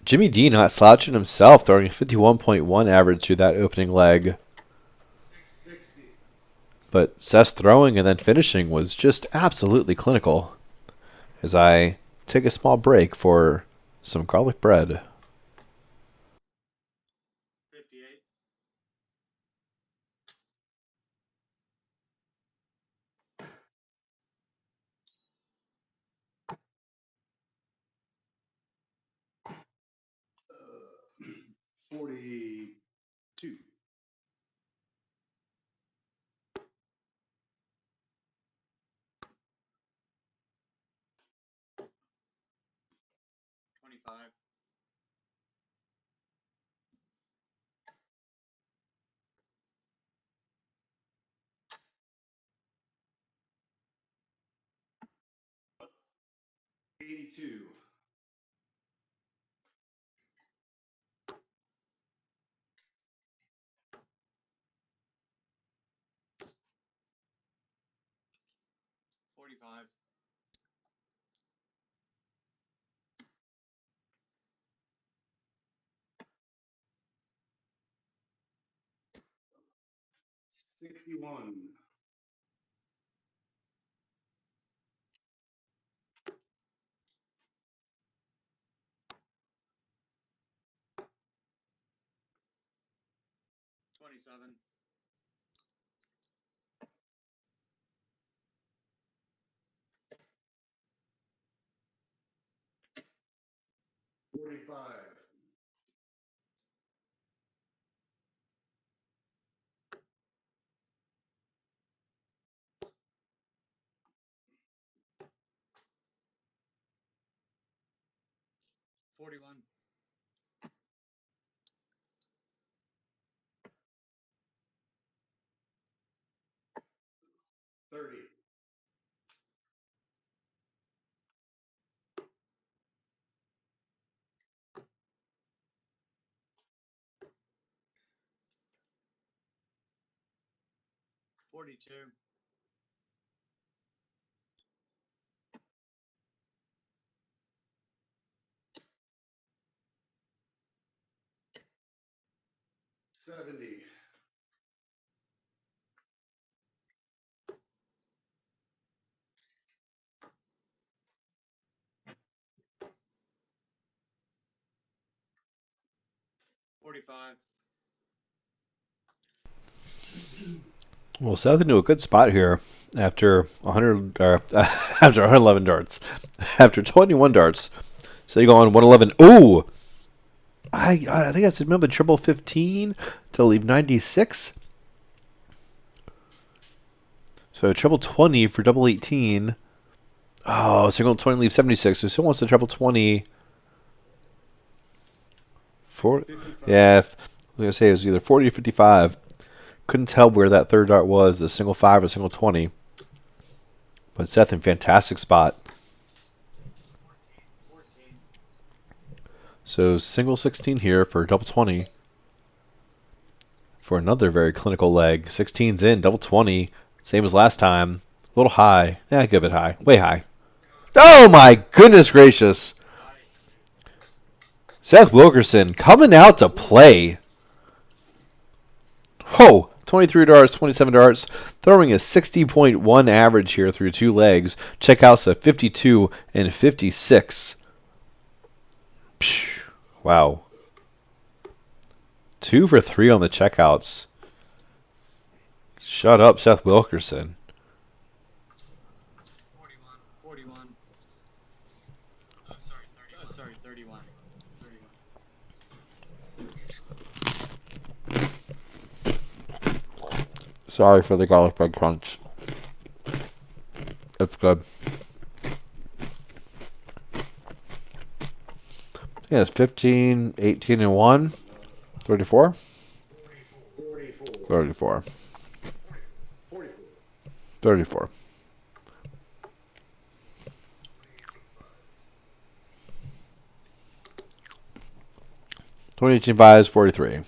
Jimmy D not slouching himself, throwing a 51.1 average through that opening leg. But Seth's throwing and then finishing was just absolutely clinical. As I take a small break for some garlic bread. 58. Uh, 42. 25. 82. 45. 61. 27. 45. 41. 30. 42. 70. 45. Well, Seth into a good spot here after 100 after 111 darts. After 21 darts. So you go on 111. Ooh! I think I said remember triple 15 to leave 96. So triple 20 for double 18. Oh, single 20 leave 76. So still wants the triple 20. Yeah, I was going to say it was either 40 or 55. Couldn't tell where that third dart was, the single 5 or single 20. But Seth in fantastic spot. 14. So single 16 here for double 20. For another very clinical leg. 16's in, double 20. Same as last time. A little high. Yeah, give it high. Way high. Oh my goodness gracious. Seth Wilkerson coming out to play. Whoa. 23 darts, 27 darts, throwing a 60.1 average here through two legs. Checkouts of 52 and 56. Phew. Wow. 2 for 3 on the checkouts. Shut up, Seth Wilkerson. 41. 41. Sorry, 31. 31. Sorry for the garlic bread crunch. It's good. Yeah, it's 15, 18, and 1. 34? 44. 34. 44. 34. 2018 buys 43. 17.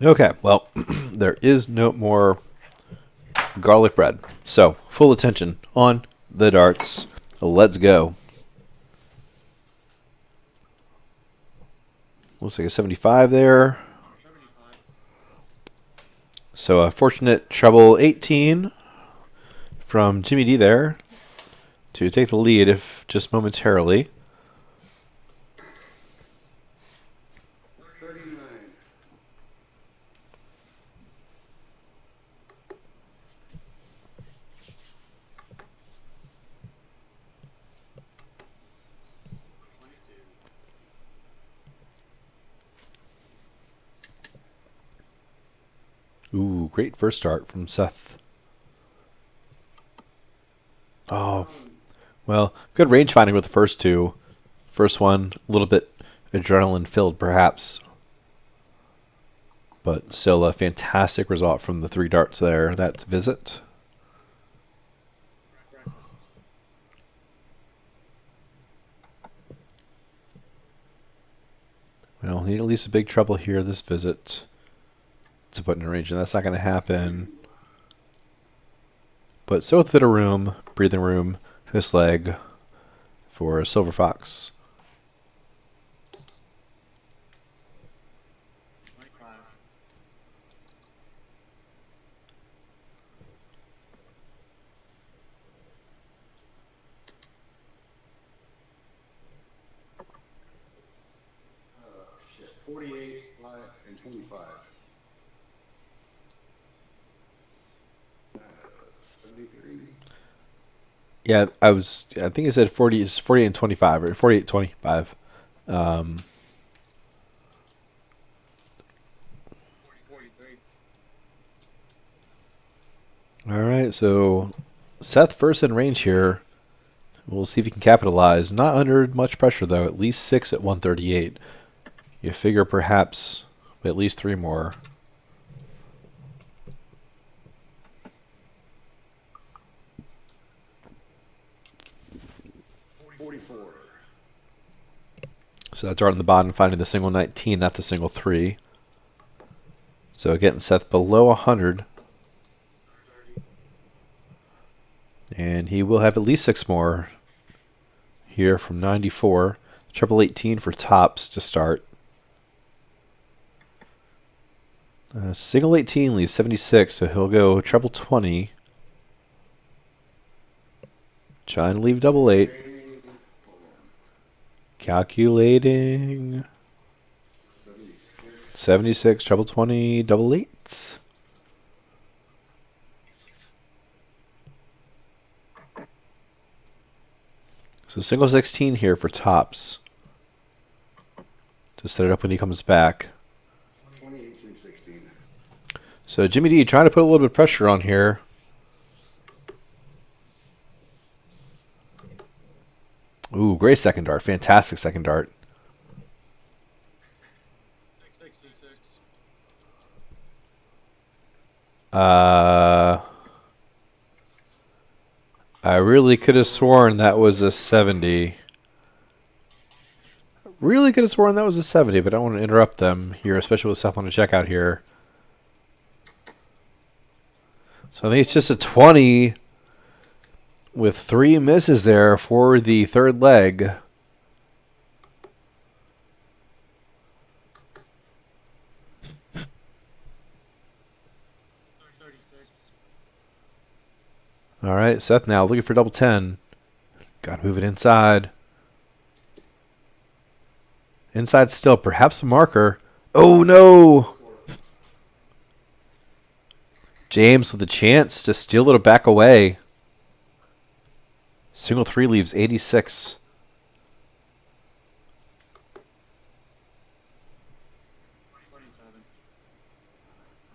Okay, well, there is no more garlic bread. So, full attention on the darts. Let's go. Looks like a 75 there. 75. So, a fortunate treble 18 from Jimmy D there to take the lead, if just momentarily. 39. 22. Ooh, great first start from Seth. Oh, well, good range finding with the first two. First one, a little bit adrenaline filled, perhaps. But still a fantastic result from the 3 darts there. That visit. Well, need at least a big trouble here this visit to put in a range, and that's not going to happen. But still with a bit of room, breathing room, this leg for Silver Fox. 25. Shit. 48, 5, and 25. 73. Yeah, I think it said 40 is 48 and 25 or 48 25. 43. All right, so Seth first in range here. We'll see if he can capitalize. Not under much pressure though. At least 6 at 138. You figure perhaps at least 3 more. So that's right on the bottom, finding the single 19, not the single 3. So getting Seth below 100. And he will have at least 6 more here from 94. Triple 18 for tops to start. Single 18 leaves 76, so he'll go treble 20. Trying to leave double 8. Calculating. 76, treble 20, double 8. So single 16 here for tops. To set it up when he comes back. 28 through 16. So Jimmy D trying to put a little bit of pressure on here. Ooh, great second dart. Fantastic second dart. 66. I really could have sworn that was a 70. Really could have sworn that was a 70, but I don't want to interrupt them here, especially with Seth on the checkout here. So I think it's just a 20 with 3 misses there for the third leg. All right, Seth now looking for double 10. Got to move it inside. Inside still, perhaps a marker. Oh no! James with a chance to steal it or back away. Single 3 leaves 86.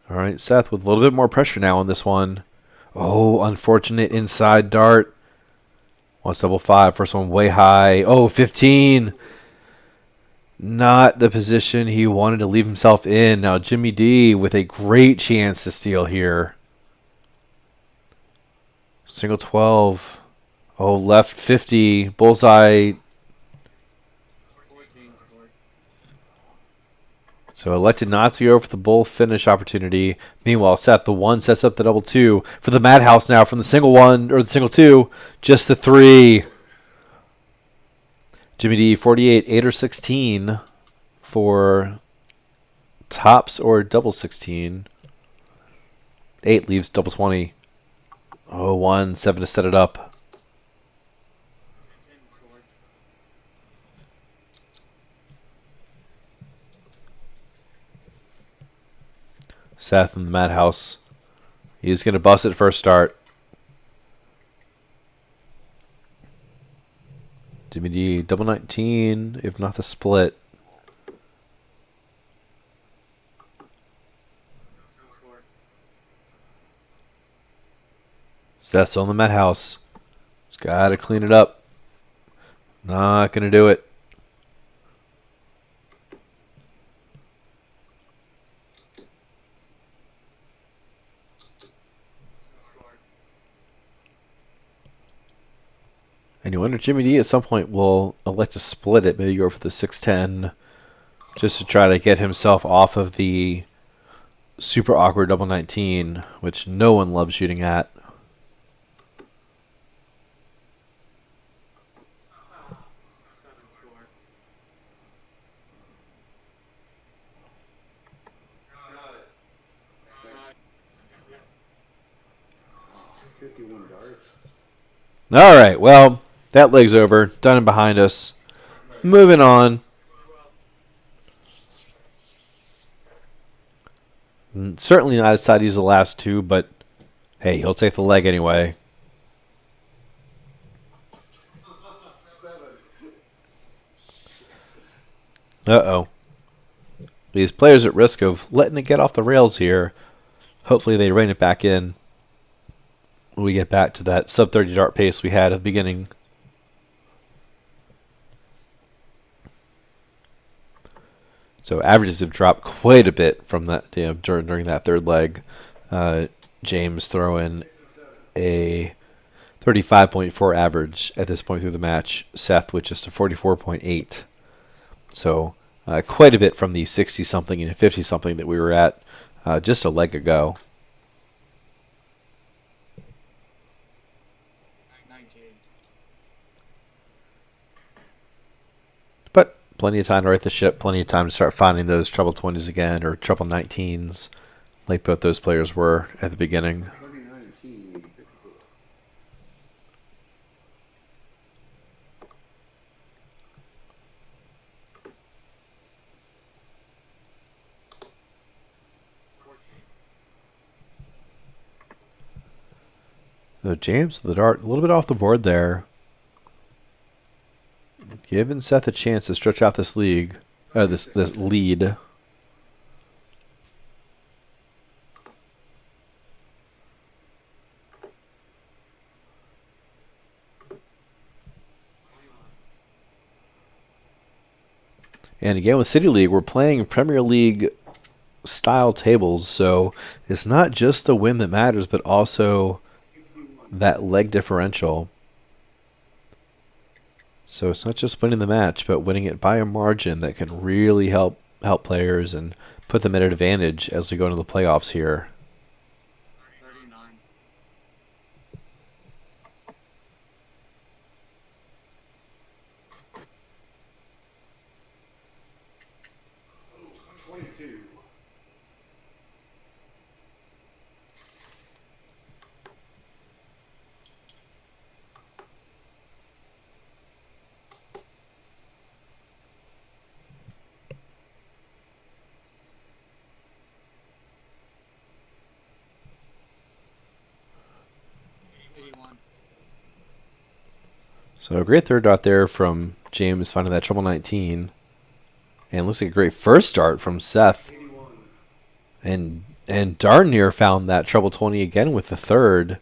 All right, Seth with a little bit more pressure now on this one. Oh, unfortunate inside dart. Wants double 5. First one way high. Oh, 15. Not the position he wanted to leave himself in. Now Jimmy D with a great chance to steal here. Single 12. Oh, left 50. Bullseye. So elected not to go for the bull finish opportunity. Meanwhile, Seth, the 1 sets up the double 2 for the Madhouse now from the single 1 or the single 2. Just the 3. Jimmy D, 48, 8 or 16 for tops or double 16. 8 leaves double 20. Oh, 1, 7 to set it up. Seth in the Madhouse. He's going to bust it first start. Jimmy D, double 19, if not the split. Seth's on the Madhouse. He's got to clean it up. Not going to do it. And you wonder, Jimmy D at some point will elect to split it, maybe go for the 610, just to try to get himself off of the super awkward double 19, which no one loves shooting at. 51 darts. All right, well, that leg's over. Done and behind us. Moving on. Certainly not as tidy as the last two, but hey, he'll take the leg anyway. 7. Uh-oh. These players at risk of letting it get off the rails here. Hopefully they rein it back in when we get back to that sub-30 dart pace we had at the beginning. So averages have dropped quite a bit from that during that third leg. James throwing a 35.4 average at this point through the match. Seth with just a 44.8. So quite a bit from the 60-something and 50-something that we were at just a leg ago. 19. But plenty of time to right the ship, plenty of time to start finding those treble 20s again, or treble 19s, like both those players were at the beginning. 2019, 54. So James with the dart, a little bit off the board there. Giving Seth a chance to stretch out this lead. And again with City League, we're playing Premier League style tables, so it's not just the win that matters, but also that leg differential. So it's not just winning the match, but winning it by a margin that can really help players and put them at an advantage as we go into the playoffs here. 39. Oh, 22. So a great third dart there from James finding that treble 19. And looks like a great first start from Seth. 81. And darn near found that treble 20 again with the third.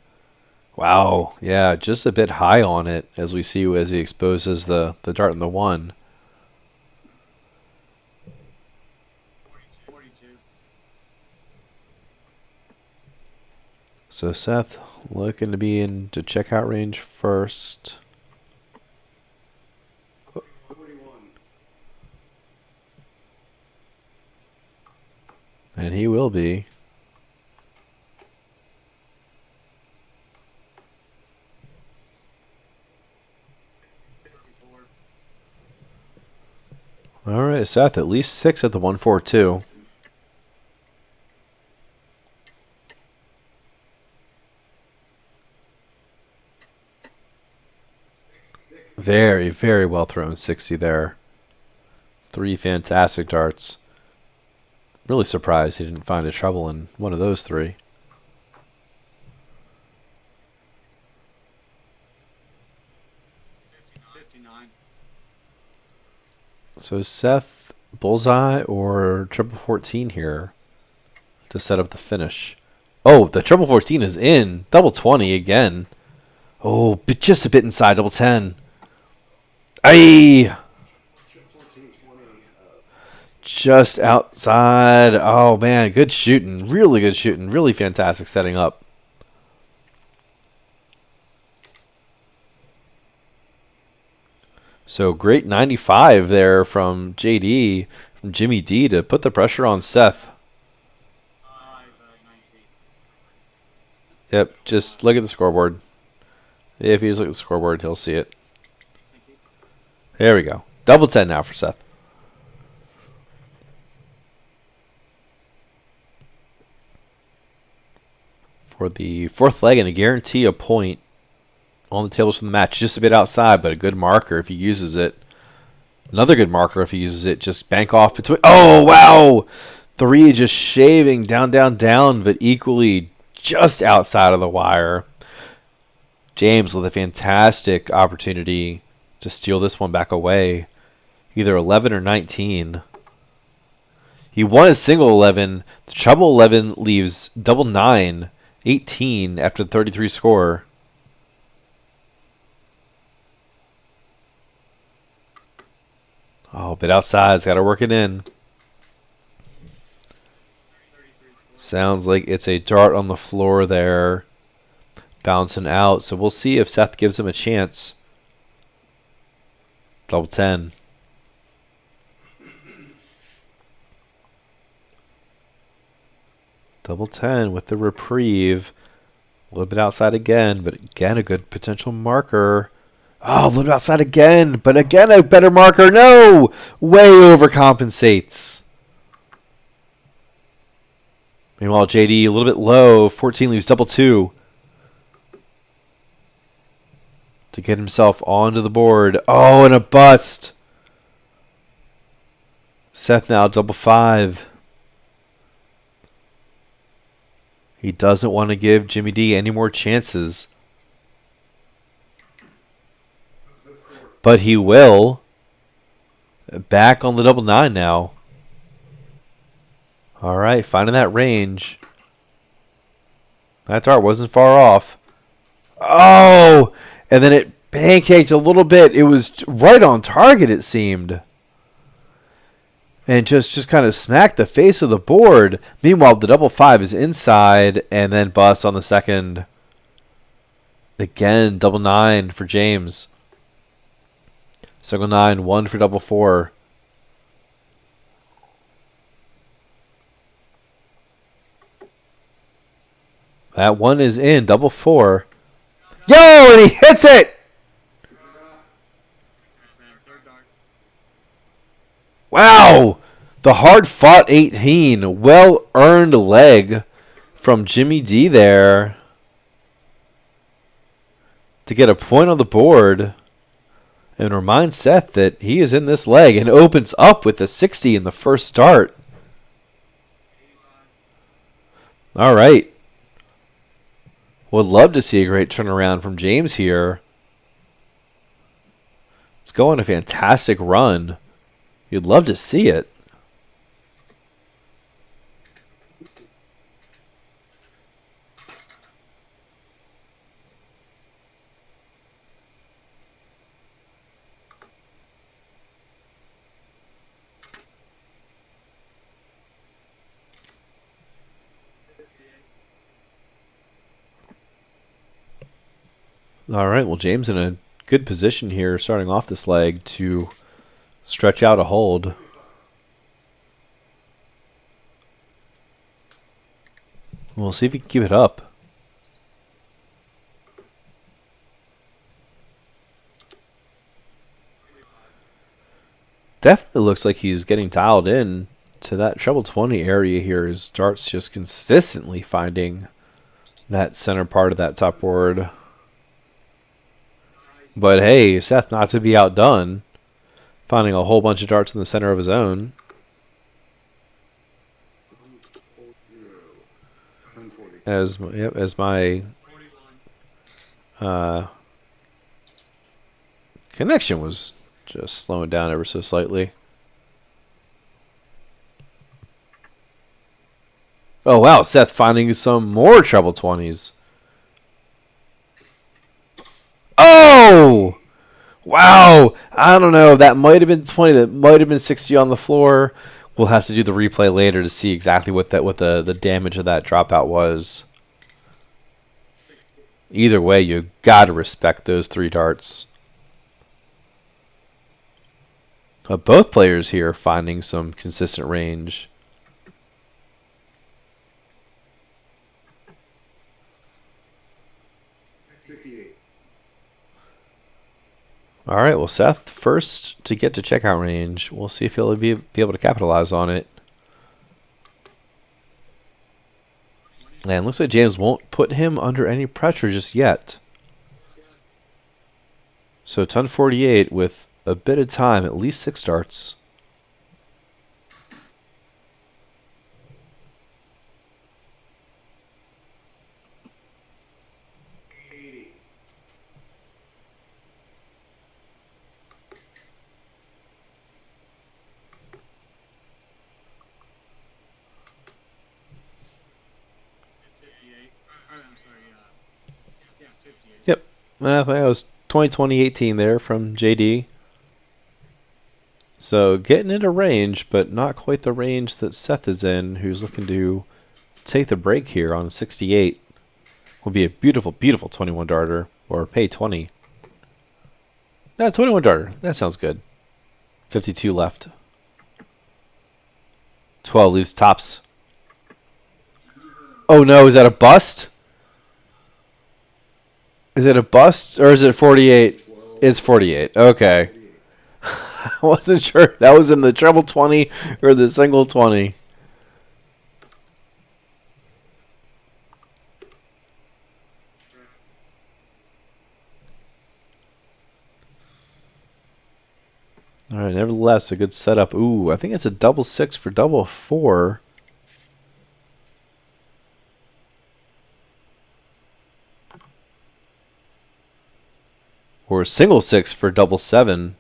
Wow, yeah, just a bit high on it as we see as he exposes the dart in the one. 42. So Seth looking to be into checkout range first. 41. And he will be. All right, Seth, at least 6 at the 142. Very, very well thrown 60 there. 3 fantastic darts. Really surprised he didn't find a treble in one of those 3. So Seth, bullseye or triple 14 here to set up the finish. Oh, the triple 14 is in. Double 20 again. Oh, but just a bit inside double 10. Aye! 14, 20. Just outside. Oh, man. Good shooting. Really good shooting. Really fantastic setting up. So great 95 there from JD, from Jimmy D to put the pressure on Seth. Yep, just look at the scoreboard. If you just look at the scoreboard, he'll see it. There we go. Double 10 now for Seth. for the fourth leg and to guarantee a point on the tables from the match. Just a bit outside, but a good marker if he uses it. Another good marker if he uses it. Just bank off between. Oh, wow! 3 just shaving down, down, down, but equally just outside of the wire. James with a fantastic opportunity to steal this one back away. Either 11 or 19. He won his single 11. The treble 11 leaves double 9, 18 after the 33 score. Oh, a bit outside's got to work it in. Sounds like it's a dart on the floor there. Bouncing out. So we'll see if Seth gives him a chance. Double 10. Double 10 with the reprieve. A little bit outside again, but again a good potential marker. Oh, a little bit outside again, but again a better marker. No! Way overcompensates. Meanwhile, JD a little bit low. 14 leaves double 2. To get himself onto the board. Oh, and a bust. Seth now double 5. He doesn't want to give Jimmy D any more chances. But he will. Back on the double 9 now. All right, finding that range. That dart wasn't far off. Oh! And then it pancaked a little bit. It was right on target, it seemed. And just kind of smacked the face of the board. Meanwhile, the double 5 is inside and then busts on the second. Again, double 9 for James. Single 9, 1 for double 4. That one is in, double 4. Yo, and he hits it! Wow! The hard-fought 18. Well-earned leg from Jimmy D there to get a point on the board and remind Seth that he is in this leg and opens up with a 60 in the first start. All right. Would love to see a great turnaround from James here. It's going a fantastic run. You'd love to see it. All right, well, James in a good position here starting off this leg to stretch out a hold. We'll see if he can keep it up. Definitely looks like he's getting dialed in to that treble 20 area here. His darts just consistently finding that center part of that top board. But hey, Seth not to be outdone, finding a whole bunch of darts in the center of his own. As my connection was just slowing down ever so slightly. Oh wow, Seth finding some more treble 20s. Oh! Wow! I don't know. That might have been 20. That might have been 60 on the floor. We'll have to do the replay later to see exactly what the damage of that dropout was. Either way, you got to respect those 3 darts. But both players here finding some consistent range. All right, well, Seth first to get to checkout range. We'll see if he'll be able to capitalize on it. And looks like James won't put him under any pressure just yet. So ton 48 with a bit of time, at least 6 starts. I'm sorry, yeah, 58. Yep. I think that was 2018 there from JD. So getting into range, but not quite the range that Seth is in, who's looking to take the break here on 68. Will be a beautiful, beautiful 21 darter, or pay 20. No, 21 darter. That sounds good. 52 left. 12 leaves tops. Oh no, is that a bust? Is it a bust or is it 48? It's 48. Okay. I wasn't sure that was in the treble 20 or the single 20. All right, nevertheless, a good setup. Ooh, I think it's a double 6 for double 4. Or a single 6 for double 7.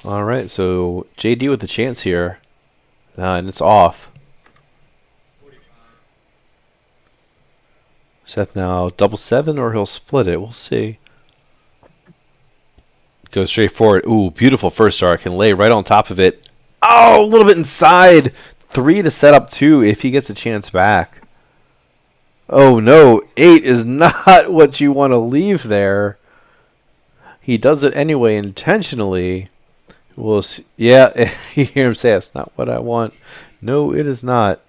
All right, so JD with the chance here. And it's off. Seth now double 7 or he'll split it. We'll see. Go straight forward. Ooh, beautiful first start. Can lay right on top of it. Oh, a little bit inside. 3 to set up 2 if he gets a chance back. Oh no, 8 is not what you want to leave there. He does it anyway intentionally. We'll see. Yeah, you hear him say, that's not what I want. No, it is not.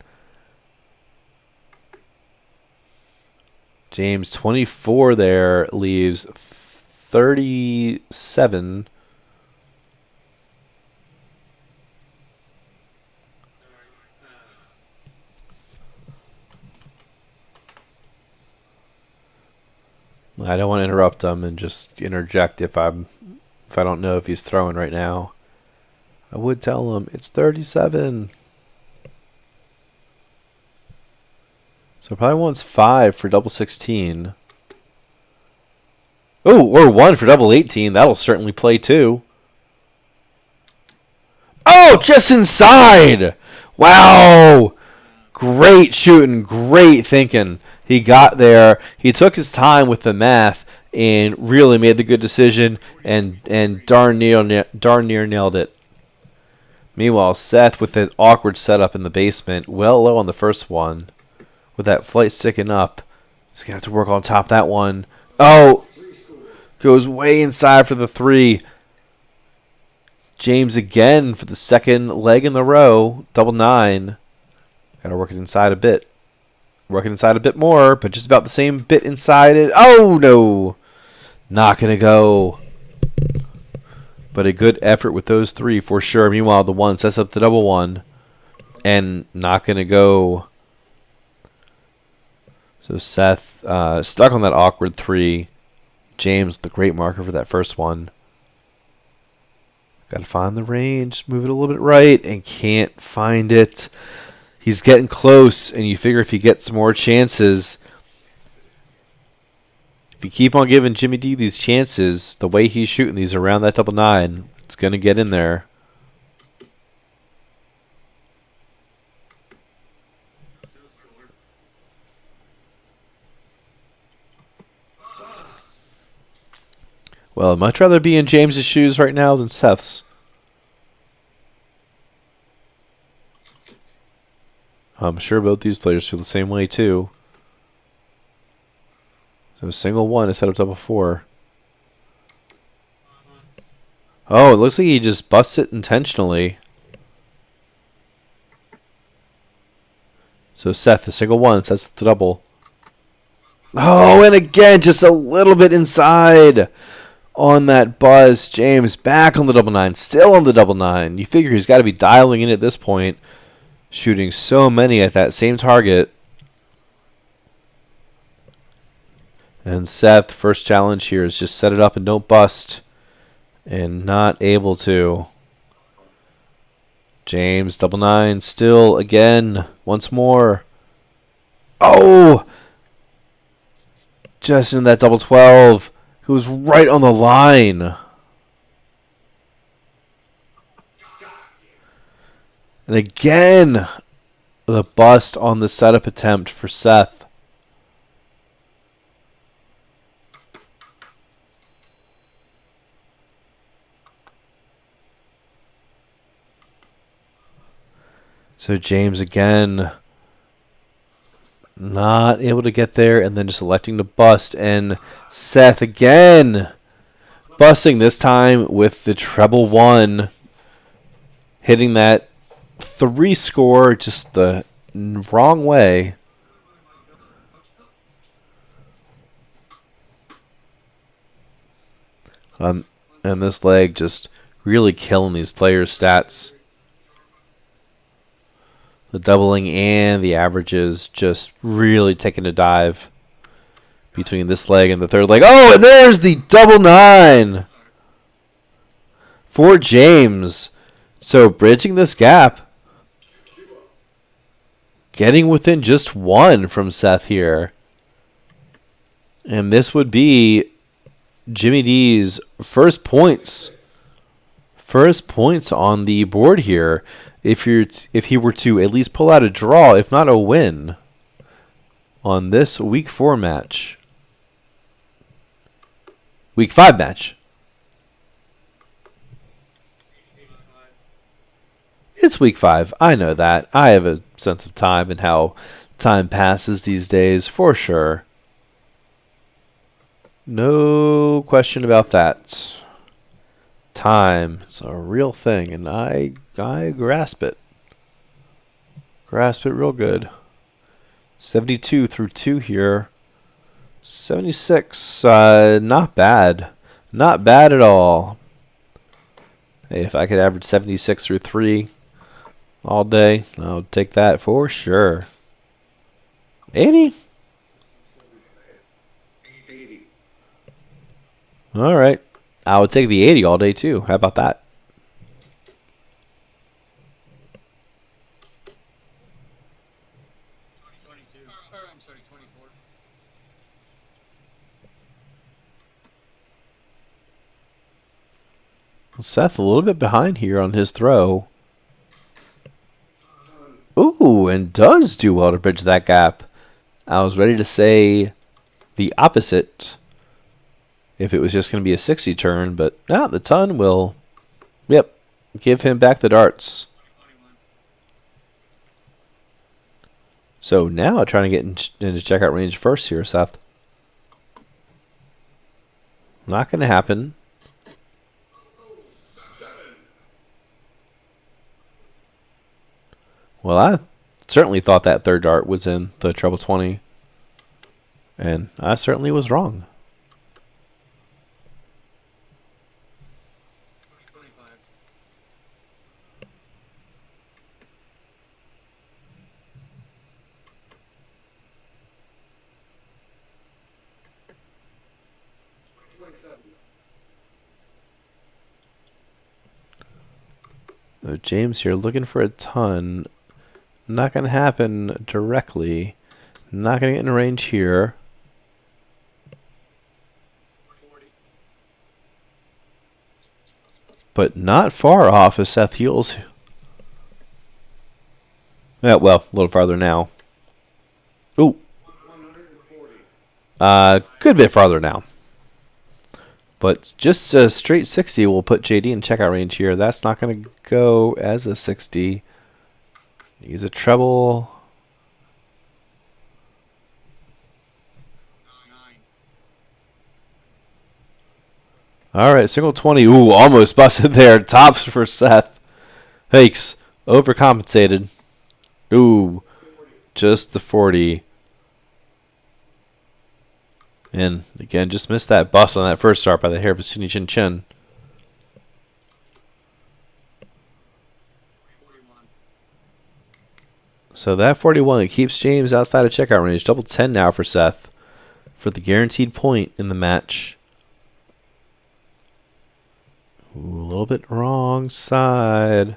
James, 24 there, leaves 37. I don't want to interrupt him and just interject if I don't know if he's throwing right now. I would tell him it's 37. So probably wants 5 for double 16. Oh, or 1 for double 18. That'll certainly play too. Oh, just inside! Wow! Great shooting, great thinking. He got there. He took his time with the math and really made the good decision and darn near nailed it. Meanwhile, Seth with the awkward setup in the basement, well low on the first one. With that flight sticking up. He's going to have to work on top of that one. Oh! Goes way inside for the 3. James again for the second leg in the row. Double 9. Got to work it inside a bit. Working inside a bit more, but just about the same bit inside it. Oh, no! Not going to go. But a good effort with those 3 for sure. Meanwhile, the 1 sets up the double 1. And not going to go. So Seth stuck on that awkward 3. James, the great marker for that first one. Got to find the range. Move it a little bit right. And can't find it. He's getting close. And you figure if he gets more chances. If you keep on giving Jimmy D these chances, the way he's shooting these around that double 9, it's going to get in there. Well, I'd much rather be in James's shoes right now than Seth's. I'm sure both these players feel the same way too. So single 1 is set up double 4. Oh, it looks like he just busts it intentionally. So Seth, the single 1 sets up the double. Oh, and again, just a little bit inside. on that buzz. James back on the double nine, still on the double nine. You figure he's got to be dialing in at this point, shooting so many at that same target. And Seth, first challenge here is just set it up and don't bust. And not able to. James, double nine, still again, once more. Oh! Just in that double 12. Who was right on the line. And again, the bust on the setup attempt for Seth. So James again not able to get there, and then just electing to bust. And Seth again busting, this time with the treble one. Hitting that 3 score just the wrong way. And this leg just really killing these players' stats. The doubling and the averages just really taking a dive between this leg and the third leg. Oh, and there's the double 9 for James. So bridging this gap. Getting within just 1 from Seth here. And this would be Jimmy D's first points. First points on the board here. If he were to at least pull out a draw, if not a win, on this Week 4 match. Week 5 match. It's Week 5. I know that. I have a sense of time and how time passes these days, for sure. No question about that. Time is a real thing, and I grasp it. Grasp it real good. 72 through 2 here. 76, not bad. Not bad at all. Hey, if I could average 76 through 3 all day, I would take that for sure. 80? 80. All right. I would take the 80 all day, too. How about that? I'm sorry, 24. Seth a little bit behind here on his throw. Ooh, and does do well to bridge that gap. I was ready to say the opposite if it was just going to be a 60 turn, but now the ton will, give him back the darts. So now trying to get into checkout range first here, Seth. Not going to happen. Well, I certainly thought that third dart was in the treble 20, and I certainly was wrong. 25. So James here looking for a ton. Not going to happen directly. Not going to get in range here. 40. But not far off of Seth Hughes. Yeah, well, a little farther now. Ooh. 140. Good bit farther now. But just a straight 60 will put JD in checkout range here. That's not going to go as a 60. Use a treble. 9. All right, single 20. Ooh, almost busted there. Tops for Seth. Hakes, overcompensated. Ooh, just the 40. And again, just missed that bust on that first start by the hair of a Sunny Chin Chin. 41. So that 41, it keeps James outside of checkout range. Double 10 now for Seth for the guaranteed point in the match. Ooh, a little bit wrong side.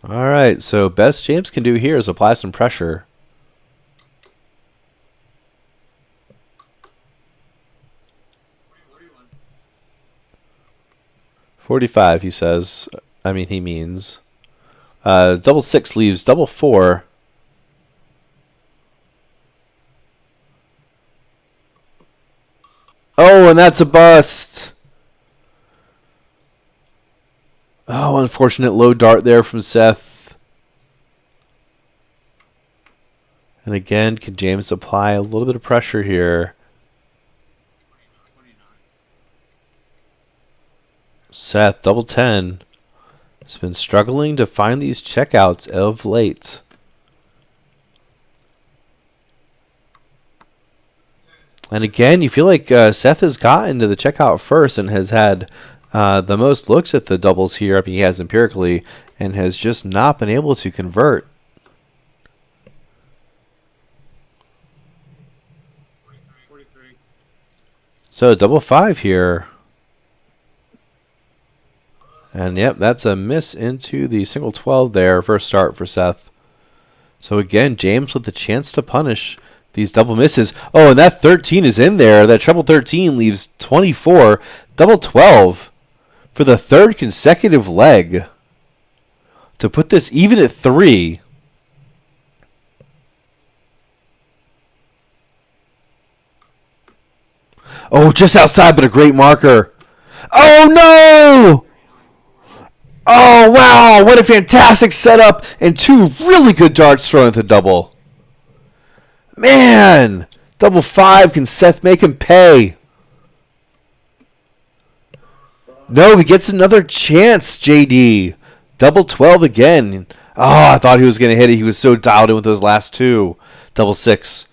All right, so best James can do here is apply some pressure. 41. 45, he says. I mean, he means. Double 6 leaves double 4. Oh, and that's a bust. Oh, unfortunate low dart there from Seth. And again, can James apply a little bit of pressure here? 29. Seth, double 10, has been struggling to find these checkouts of late. And again, you feel like Seth has gotten to the checkout first and has had the most looks at the doubles here. I mean, he has empirically, and has just not been able to convert. 43. So double 5 here. And yep, that's a miss into the single 12 there. First start for Seth. So again, James with the chance to punish these double misses. Oh, and that 13 is in there. That treble 13 leaves 24. Double 12 for the third consecutive leg to put this even at 3. Oh, just outside, but a great marker. Oh, no! Oh, wow. What a fantastic setup. And 2 really good darts thrown at the double. Man, double 5. Can Seth make him pay? No, he gets another chance, JD. Double 12 again. Oh, I thought he was going to hit it. He was so dialed in with those last 2. Double 6.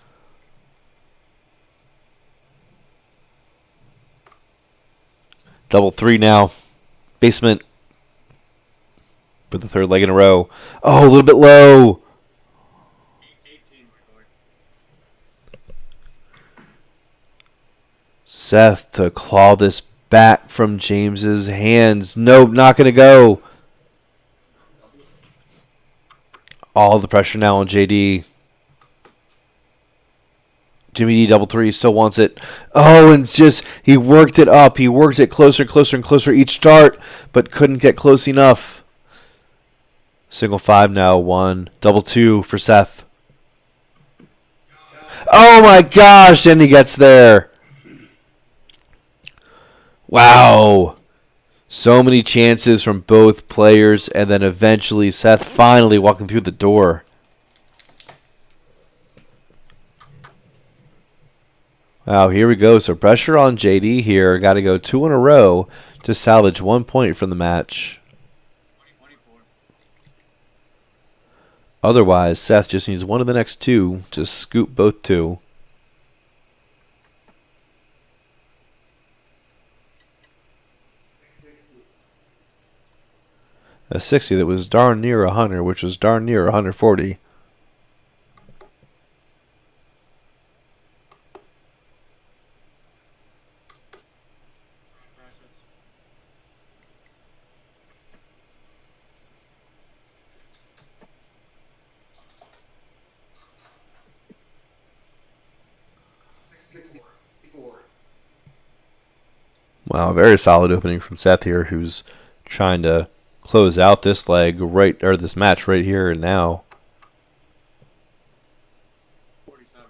Double 3 now. Basement for the third leg in a row. Oh, a little bit low. 18 score. Seth to claw this back from James's hands. Nope, not going to go. All the pressure now on JD. Jimmy D double 3 still wants it. Oh, and just he worked it up. He worked it closer and closer and closer each start, but couldn't get close enough. Single 5 now, 1. Double 2 for Seth. Oh my gosh, and he gets there. Wow. So many chances from both players, and then eventually Seth finally walking through the door. Wow, here we go. So pressure on JD here. Got to go 2 in a row to salvage 1 point from the match. 24. Otherwise, Seth just needs one of the next 2 to scoop both 2. A 60 that was darn near 100, which was darn near 140. Wow, very solid opening from Seth here, who's trying to close out this leg right, or this match right here and now. 47.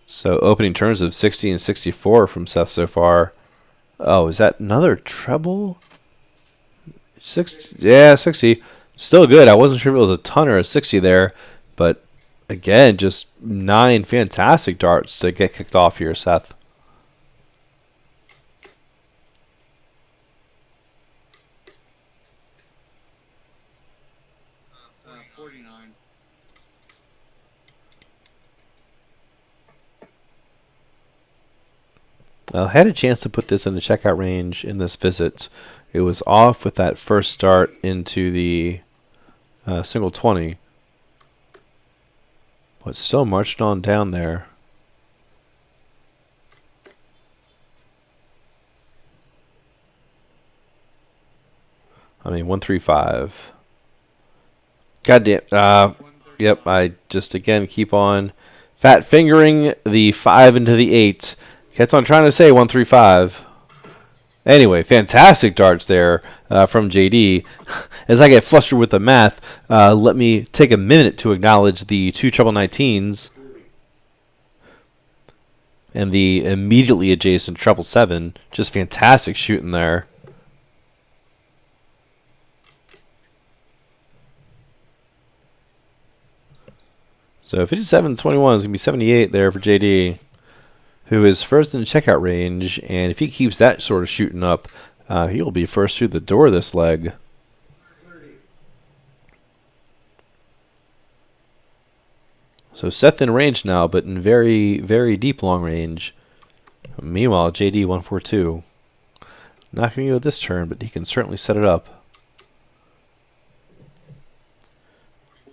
So opening turns of 60 and 64 from Seth so far. Oh, is that another treble? 60, yeah, 60. Still good. I wasn't sure if it was a ton or a 60 there, but again, just 9 fantastic darts to get kicked off here, Seth. I had a chance to put this in the checkout range in this visit. It was off with that first dart into the single 20. But still marching on down there. I mean, 135. Goddamn. Yep, I just again keep on fat fingering the 5 into the 8. Kept on trying to say 135. Anyway, fantastic darts there from JD. As I get flustered with the math, let me take a minute to acknowledge the 2 treble 19s and the immediately adjacent treble 7. Just fantastic shooting there. So 57-21 is going to be 78 there for JD, who is first in the checkout range, and if he keeps that sort of shooting up, he'll be first through the door this leg. So Seth in range now, but in very, very deep long range. Meanwhile, JD 142. Not going to go this turn, but he can certainly set it up.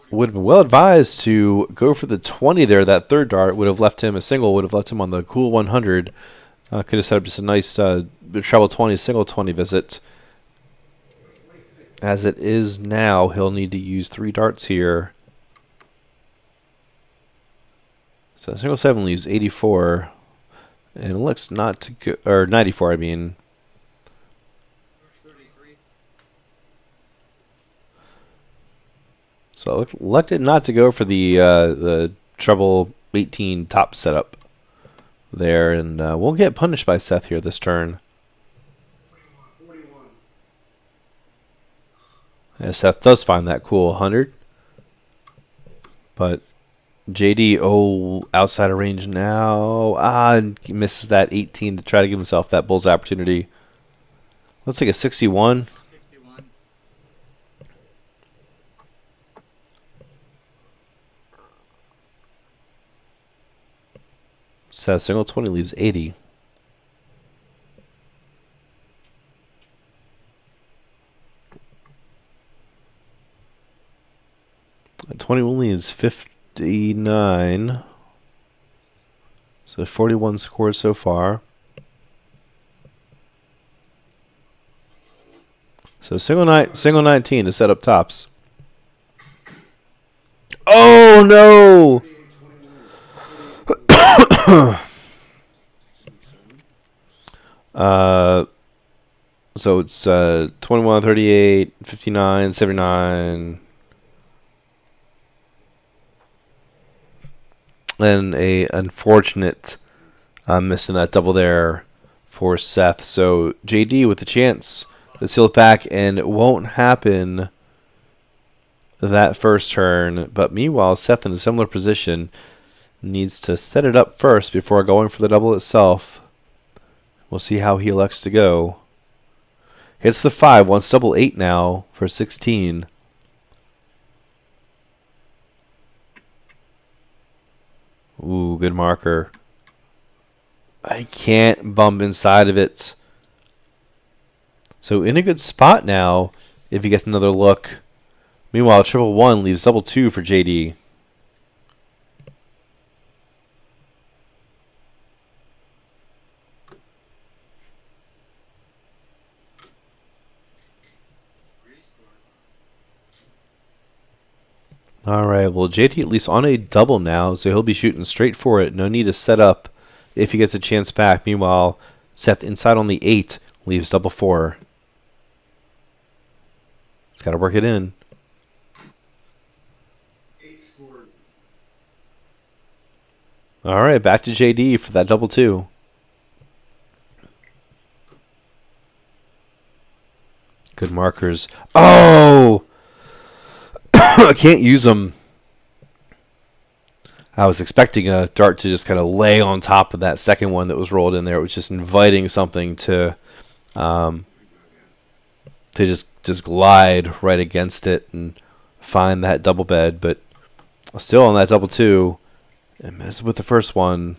Would have been well advised to go for the 20 there. That third dart would have left him a single, would have left him on the cool 100. Could have set up just a nice treble 20, single 20 visit. As it is now, he'll need to use 3 darts here. So single 7 leaves 84. And it looks not to go, or 94, I mean. So elected not to go for the treble 18 top setup there, and we'll get punished by Seth here this turn. As Seth does find that cool 100, but JD outside of range now. He misses that 18 to try to give himself that bull's opportunity. Looks like a 61. 61. Seth single 20 leaves 80. At 21 leaves 59. So 41 scored so far. So single 19 to set up tops. Oh no! So it's 21, 38, 59, 79. And a unfortunate miss in that double there for Seth. So JD with the chance to seal it back, and it won't happen that first turn. But meanwhile, Seth in a similar position needs to set it up first before going for the double itself. We'll see how he elects to go. Hits the 5, wants double 8 now for 16. Ooh, good marker. I can't bump inside of it. So in a good spot now if he gets another look. Meanwhile, triple 1 leaves double 2 for JD. Alright, well JD at least on a double now, so he'll be shooting straight for it. No need to set up if he gets a chance back. Meanwhile, Seth inside on the 8 leaves double 4. He's got to work it in. 8 scored. Alright, back to JD for that double 2. Good markers. Oh! I can't use them. I was expecting a dart to just kind of lay on top of that second one that was rolled in there. It was just inviting something to just glide right against it and find that double bed. But still on that double 2, and miss with the first one.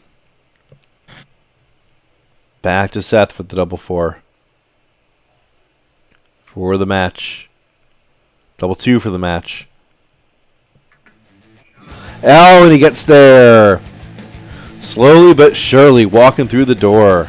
Back to Seth for the double four. For the match. Double two for the match. Oh, and he gets there. Slowly but surely walking through the door.